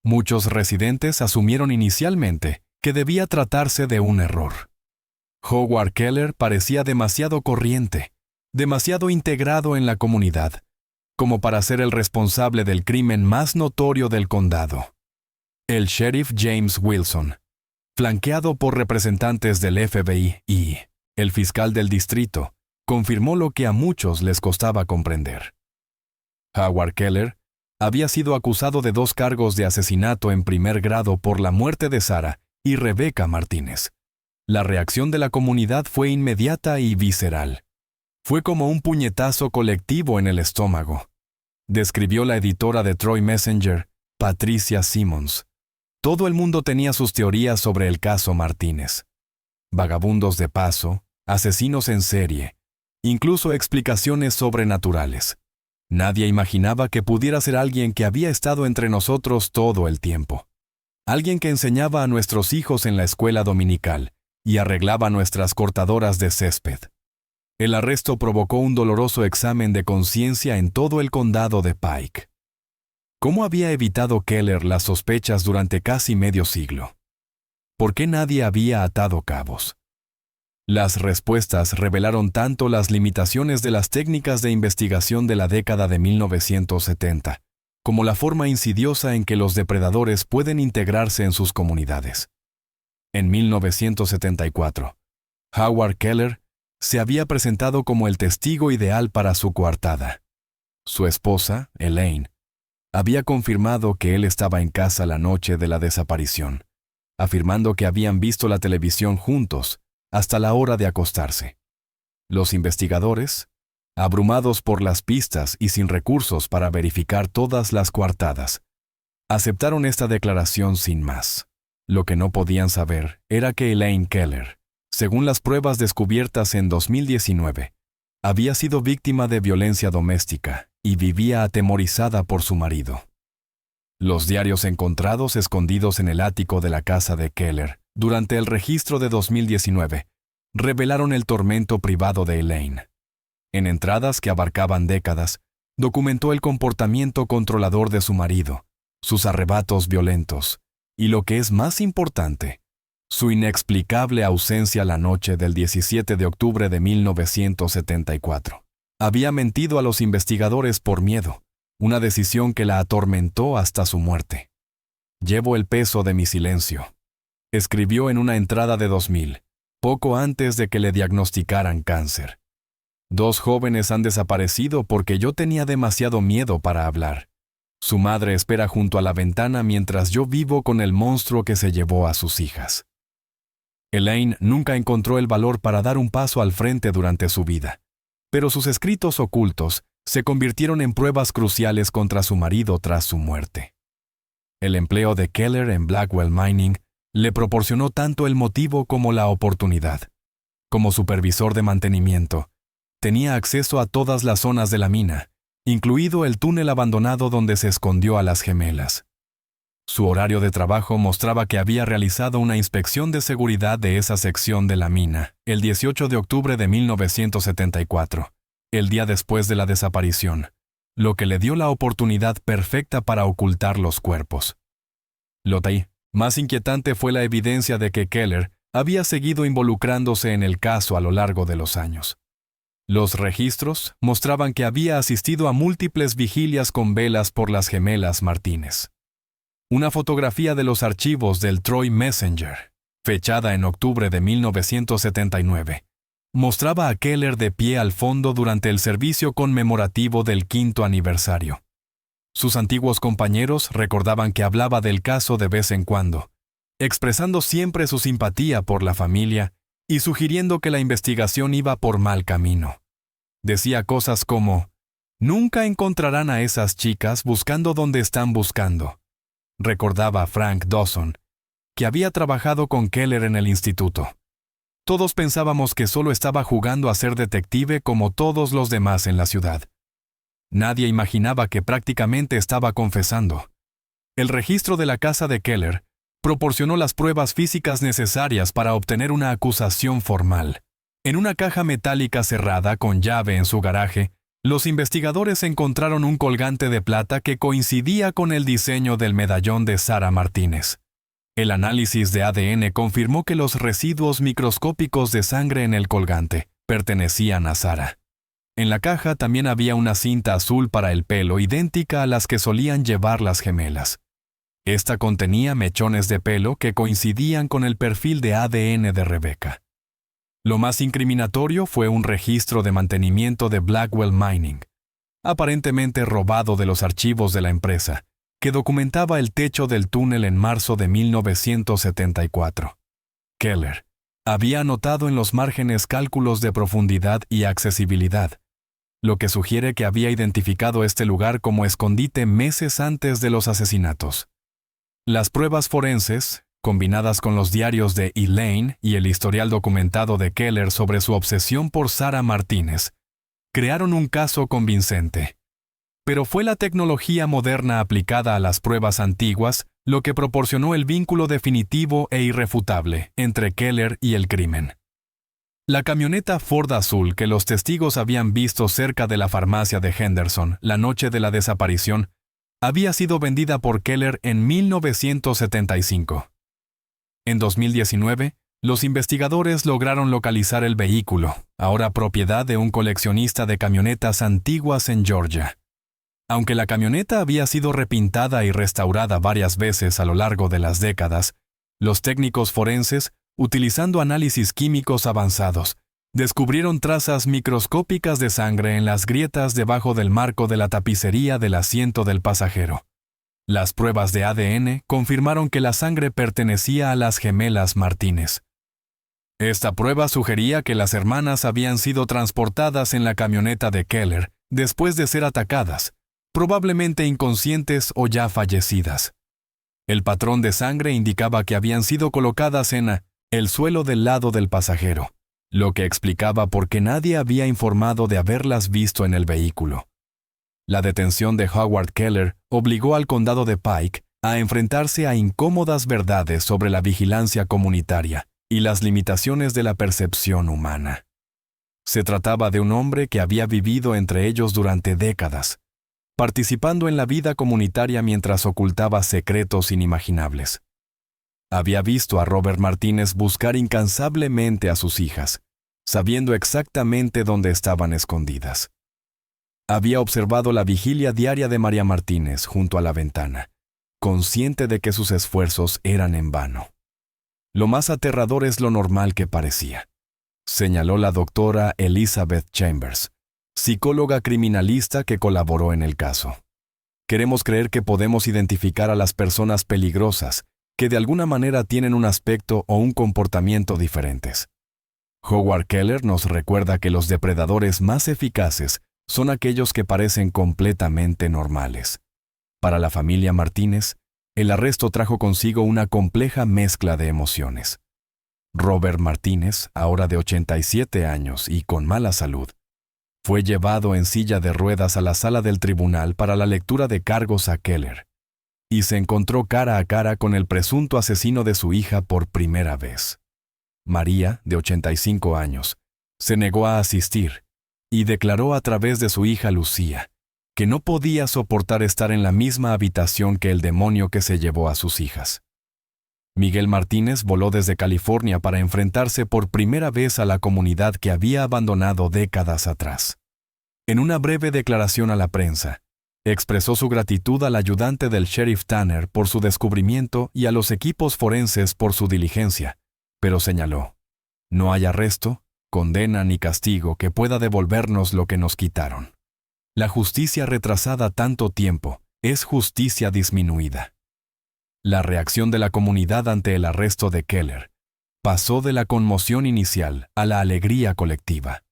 A: Muchos residentes asumieron inicialmente que debía tratarse de un error. Howard Keller parecía demasiado corriente, demasiado integrado en la comunidad, como para ser el responsable del crimen más notorio del condado. El sheriff James Wilson, flanqueado por representantes del FBI y el fiscal del distrito, confirmó lo que a muchos les costaba comprender. Howard Keller había sido acusado de 2 cargos de asesinato en primer grado por la muerte de Sarah y Rebecca Martínez. La reacción de la comunidad fue inmediata y visceral. Fue como un puñetazo colectivo en el estómago, describió la editora de Troy Messenger, Patricia Simmons. Todo el mundo tenía sus teorías sobre el caso Martínez. Vagabundos de paso, asesinos en serie, incluso explicaciones sobrenaturales. Nadie imaginaba que pudiera ser alguien que había estado entre nosotros todo el tiempo. Alguien que enseñaba a nuestros hijos en la escuela dominical y arreglaba nuestras cortadoras de césped. El arresto provocó un doloroso examen de conciencia en todo el condado de Pike. ¿Cómo había evitado Keller las sospechas durante casi medio siglo? ¿Por qué nadie había atado cabos? Las respuestas revelaron tanto las limitaciones de las técnicas de investigación de la década de 1970, como la forma insidiosa en que los depredadores pueden integrarse en sus comunidades. En 1974, Howard Keller se había presentado como el testigo ideal para su coartada. Su esposa, Elaine, había confirmado que él estaba en casa la noche de la desaparición, afirmando que habían visto la televisión juntos hasta la hora de acostarse. Los investigadores, abrumados por las pistas y sin recursos para verificar todas las coartadas, aceptaron esta declaración sin más. Lo que no podían saber era que Elaine Keller, según las pruebas descubiertas en 2019,
B: Había sido víctima de violencia doméstica y vivía atemorizada por su marido. Los diarios encontrados escondidos en el ático de la casa de Keller durante el registro de 2019 revelaron el tormento privado de Elaine. En entradas que abarcaban décadas, documentó el comportamiento controlador de su marido, sus arrebatos violentos y, lo que es más importante, su inexplicable ausencia la noche del 17 de octubre de 1974. Había mentido a los investigadores por miedo, una decisión que la atormentó hasta su muerte. «Llevo el peso de mi silencio», escribió en una entrada de 2000, poco antes de que le diagnosticaran cáncer. «2 jóvenes han desaparecido porque yo tenía demasiado miedo para hablar. Su madre espera junto a la ventana mientras yo vivo con el monstruo que se llevó a sus hijas». Elaine nunca encontró el valor para dar un paso al frente durante su vida, pero sus escritos ocultos se convirtieron en pruebas cruciales contra su marido tras su muerte. El empleo de Keller en Blackwell Mining le proporcionó tanto el motivo como la oportunidad. Como supervisor de mantenimiento, tenía acceso a todas las zonas de la mina, incluido el túnel abandonado donde se escondió a las gemelas. Su horario de trabajo mostraba que había realizado una inspección de seguridad de esa sección de la mina el 18 de octubre de 1974, el día después de la desaparición, lo que le dio la oportunidad perfecta para ocultar los cuerpos. Lo más inquietante fue la evidencia de que Keller había seguido involucrándose en el caso a lo largo de los años. Los registros mostraban que había asistido a múltiples vigilias con velas por las gemelas Martínez. Una fotografía de los archivos del Troy Messenger, fechada en octubre de 1979, mostraba a Keller de pie al fondo durante el servicio conmemorativo del 5º aniversario. Sus antiguos compañeros recordaban que hablaba del caso de vez en cuando, expresando siempre su simpatía por la familia y sugiriendo que la investigación iba por mal camino. Decía cosas como: «Nunca encontrarán a esas chicas buscando donde están buscando». Recordaba a Frank Dawson, que había trabajado con Keller en el instituto. «Todos pensábamos que solo estaba jugando a ser detective como todos los demás en la ciudad. Nadie imaginaba que prácticamente estaba confesando». El registro de la casa de Keller proporcionó las pruebas físicas necesarias para obtener una acusación formal. En una caja metálica cerrada con llave en su garaje, los investigadores encontraron un colgante de plata que coincidía con el diseño del medallón de Sarah Martínez. El análisis de ADN confirmó que los residuos microscópicos de sangre en el colgante pertenecían a Sarah. En la caja también había una cinta azul para el pelo idéntica a las que solían llevar las gemelas. Esta contenía mechones de pelo que coincidían con el perfil de ADN de Rebecca. Lo más incriminatorio fue un registro de mantenimiento de Blackwell Mining, aparentemente robado de los archivos de la empresa, que documentaba el techo del túnel en marzo de 1974. Keller había anotado en los márgenes cálculos de profundidad y accesibilidad, lo que sugiere que había identificado este lugar como escondite meses antes de los asesinatos. Las pruebas forenses, combinadas con los diarios de Elaine y el historial documentado de Keller sobre su obsesión por Sarah Martínez, crearon un caso convincente. Pero fue la tecnología moderna aplicada a las pruebas antiguas lo que proporcionó el vínculo definitivo e irrefutable entre Keller y el crimen. La camioneta Ford azul que los testigos habían visto cerca de la farmacia de Henderson la noche de la desaparición había sido vendida por Keller en 1975. En 2019, los investigadores lograron localizar el vehículo, ahora propiedad de un coleccionista de camionetas antiguas en Georgia. Aunque la camioneta había sido repintada y restaurada varias veces a lo largo de las décadas, los técnicos forenses, utilizando análisis químicos avanzados, descubrieron trazas microscópicas de sangre en las grietas debajo del marco de la tapicería del asiento del pasajero. Las pruebas de ADN confirmaron que la sangre pertenecía a las gemelas Martínez. Esta prueba sugería que las hermanas habían sido transportadas en la camioneta de Keller después de ser atacadas, probablemente inconscientes o ya fallecidas. El patrón de sangre indicaba que habían sido colocadas en el suelo del lado del pasajero, lo que explicaba por qué nadie había informado de haberlas visto en el vehículo. La detención de Howard Keller obligó al condado de Pike a enfrentarse a incómodas verdades sobre la vigilancia comunitaria y las limitaciones de la percepción humana. Se trataba de un hombre que había vivido entre ellos durante décadas, participando en la vida comunitaria mientras ocultaba secretos inimaginables. Había visto a Robert Martínez buscar incansablemente a sus hijas, sabiendo exactamente dónde estaban escondidas. Había observado la vigilia diaria de María Martínez junto a la ventana, consciente de que sus esfuerzos eran en vano. Lo más aterrador es lo normal que parecía, señaló la doctora Elizabeth Chambers, psicóloga criminalista que colaboró en el caso. Queremos creer que podemos identificar a las personas peligrosas que de alguna manera tienen un aspecto o un comportamiento diferentes. Howard Keller nos recuerda que los depredadores más eficaces son aquellos que parecen completamente normales. Para la familia Martínez, el arresto trajo consigo una compleja mezcla de emociones. Robert Martínez, ahora de 87 años y con mala salud, fue llevado en silla de ruedas a la sala del tribunal para la lectura de cargos a Keller, y se encontró cara a cara con el presunto asesino de su hija por primera vez. María, de 85 años, se negó a asistir y declaró a través de su hija Lucía que no podía soportar estar en la misma habitación que el demonio que se llevó a sus hijas. Miguel Martínez voló desde California para enfrentarse por primera vez a la comunidad que había abandonado décadas atrás. En una breve declaración a la prensa, expresó su gratitud al ayudante del sheriff Tanner por su descubrimiento y a los equipos forenses por su diligencia, pero señaló: no hay arresto, condena ni castigo que pueda devolvernos lo que nos quitaron. La justicia retrasada tanto tiempo es justicia disminuida. La reacción de la comunidad ante el arresto de Keller pasó de la conmoción inicial a la alegría colectiva.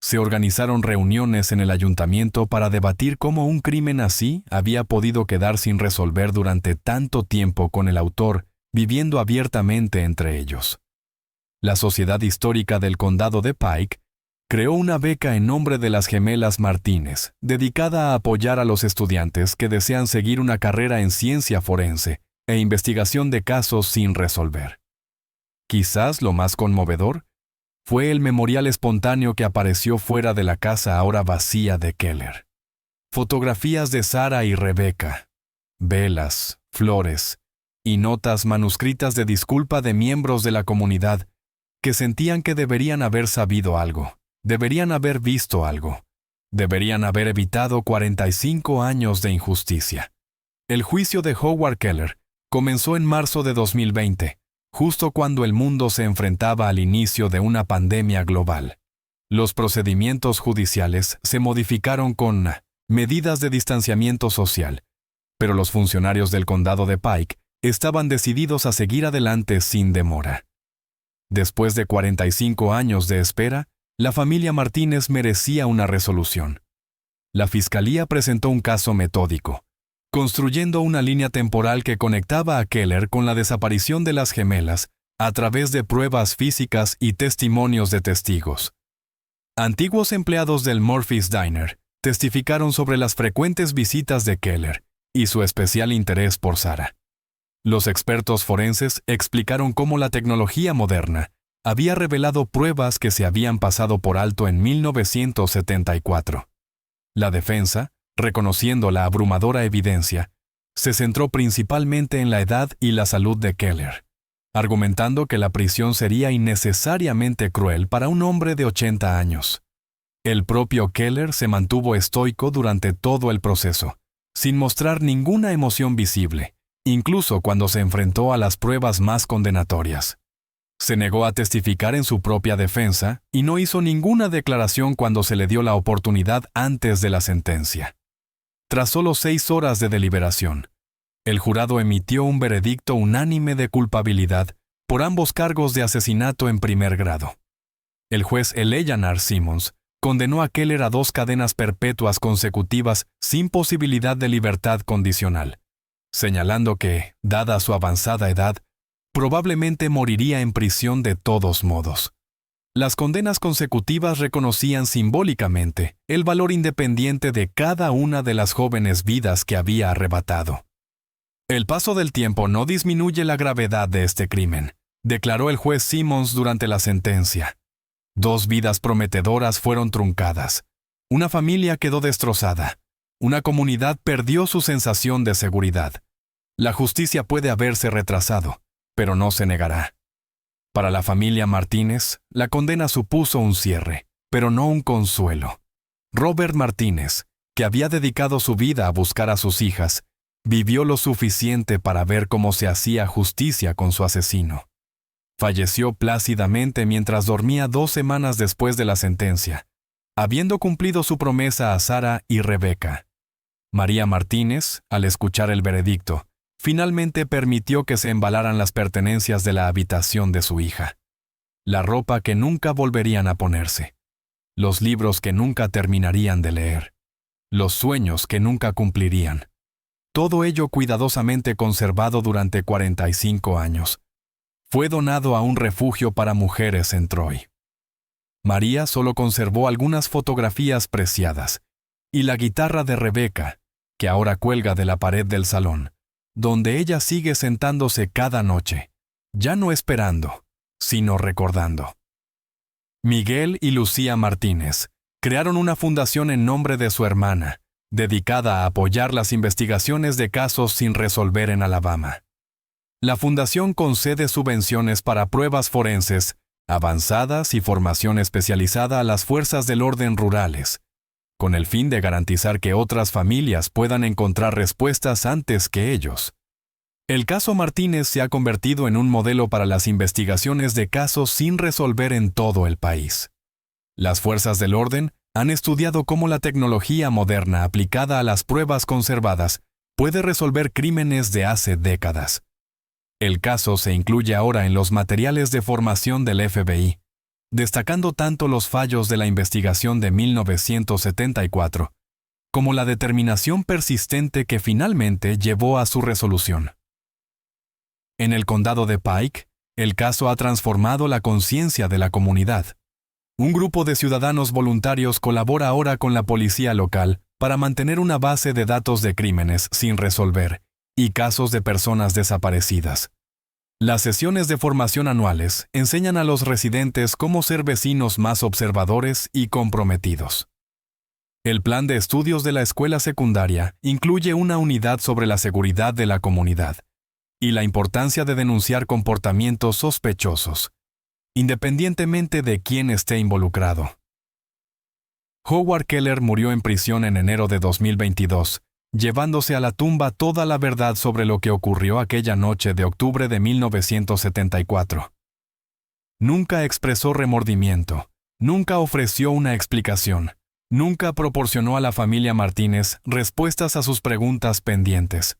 B: Se organizaron reuniones en el ayuntamiento para debatir cómo un crimen así había podido quedar sin resolver durante tanto tiempo con el autor viviendo abiertamente entre ellos. La Sociedad Histórica del Condado de Pike creó una beca en nombre de las gemelas Martínez, dedicada a apoyar a los estudiantes que desean seguir una carrera en ciencia forense e investigación de casos sin resolver. Quizás lo más conmovedor fue el memorial espontáneo que apareció fuera de la casa ahora vacía de Keller. Fotografías de Sara y Rebecca, velas, flores y notas manuscritas de disculpa de miembros de la comunidad que sentían que deberían haber sabido algo, deberían haber visto algo, deberían haber evitado 45 años de injusticia. El juicio de Howard Keller comenzó en marzo de 2020, justo cuando el mundo se enfrentaba al inicio de una pandemia global. Los procedimientos judiciales se modificaron con medidas de distanciamiento social, pero los funcionarios del condado de Pike estaban decididos a seguir adelante sin demora. Después de 45 años de espera, la familia Martínez merecía una resolución. La fiscalía presentó un caso metódico, construyendo una línea temporal que conectaba a Keller con la desaparición de las gemelas a través de pruebas físicas y testimonios de testigos. Antiguos empleados del Murphy's Diner testificaron sobre las frecuentes visitas de Keller y su especial interés por Sara. Los expertos forenses explicaron cómo la tecnología moderna había revelado pruebas que se habían pasado por alto en 1974. La defensa, reconociendo la abrumadora evidencia, se centró principalmente en la edad y la salud de Keller, argumentando que la prisión sería innecesariamente cruel para un hombre de 80 años. El propio Keller se mantuvo estoico durante todo el proceso, sin mostrar ninguna emoción visible, incluso cuando se enfrentó a las pruebas más condenatorias. Se negó a testificar en su propia defensa y no hizo ninguna declaración cuando se le dio la oportunidad antes de la sentencia. Tras solo 6 horas de deliberación, el jurado emitió un veredicto unánime de culpabilidad por ambos cargos de asesinato en primer grado. El juez Eleanor Simmons condenó a Keller a 2 cadenas perpetuas consecutivas sin posibilidad de libertad condicional, señalando que, dada su avanzada edad, probablemente moriría en prisión de todos modos.
A: Las condenas consecutivas reconocían simbólicamente el valor independiente de cada una de las jóvenes vidas que había arrebatado. El paso del tiempo no disminuye la gravedad de este crimen, declaró el juez Simmons durante la sentencia. 2 vidas prometedoras fueron truncadas. Una familia quedó destrozada. Una comunidad perdió su sensación de seguridad. La justicia puede haberse retrasado, pero no se negará. Para la familia Martínez, la condena supuso un cierre, pero no un consuelo. Robert Martínez, que había dedicado su vida a buscar a sus hijas, vivió lo suficiente para ver cómo se hacía justicia con su asesino. Falleció plácidamente mientras dormía 2 semanas después de la sentencia, habiendo cumplido su promesa a Sara y Rebeca. María Martínez, al escuchar el veredicto, finalmente permitió que se embalaran las pertenencias de la habitación de su hija. La ropa que nunca volverían a ponerse. Los libros que nunca terminarían de leer. Los sueños que nunca cumplirían. Todo ello cuidadosamente conservado durante 45 años. Fue donado a un refugio para mujeres en Troy. María solo conservó algunas fotografías preciadas y la guitarra de Rebeca, que ahora cuelga de la pared del salón, donde ella sigue sentándose cada noche, ya no esperando, sino recordando. Miguel y Lucía Martínez crearon una fundación en nombre de su hermana, dedicada a apoyar las investigaciones de casos sin resolver en Alabama. La fundación concede subvenciones para pruebas forenses avanzadas y formación especializada a las fuerzas del orden rurales, con el fin de garantizar que otras familias puedan encontrar respuestas antes que ellos. El caso Martínez se ha convertido en un modelo para las investigaciones de casos sin resolver en todo el país. Las fuerzas del orden han estudiado cómo la tecnología moderna aplicada a las pruebas conservadas puede resolver crímenes de hace décadas. El caso se incluye ahora en los materiales de formación del FBI, destacando tanto los fallos de la investigación de 1974, como la determinación persistente que finalmente llevó a su resolución. En el condado de Pike, el caso ha transformado la conciencia de la comunidad. Un grupo de ciudadanos voluntarios colabora ahora con la policía local para mantener una base de datos de crímenes sin resolver y casos de personas desaparecidas. Las sesiones de formación anuales enseñan a los residentes cómo ser vecinos más observadores y comprometidos. El plan de estudios de la escuela secundaria incluye una unidad sobre la seguridad de la comunidad y la importancia de denunciar comportamientos sospechosos, independientemente de quién esté involucrado. Howard Keller murió en prisión en enero de 2022, llevándose a la tumba toda la verdad sobre lo que ocurrió aquella noche de octubre de 1974. Nunca expresó remordimiento, nunca ofreció una explicación, nunca proporcionó a la familia Martínez respuestas a sus preguntas pendientes.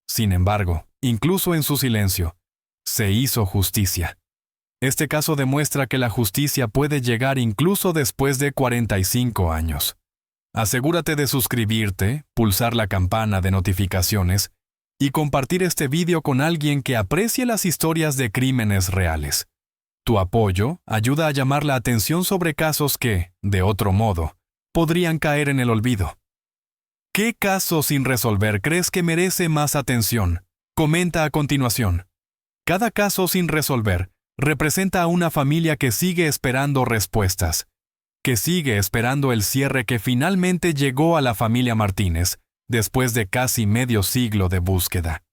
A: Sin embargo, incluso en su silencio, se hizo justicia. Este caso demuestra que la justicia puede llegar incluso después de 45 años. Asegúrate de suscribirte, pulsar la campana de notificaciones y compartir este vídeo con alguien que aprecie las historias de crímenes reales. Tu apoyo ayuda a llamar la atención sobre casos que, de otro modo, podrían caer en el olvido. ¿Qué caso sin resolver crees que merece más atención? Comenta a continuación. Cada caso sin resolver representa a una familia que sigue esperando respuestas, que sigue esperando el cierre que finalmente llegó a la familia Martínez después de casi medio siglo de búsqueda.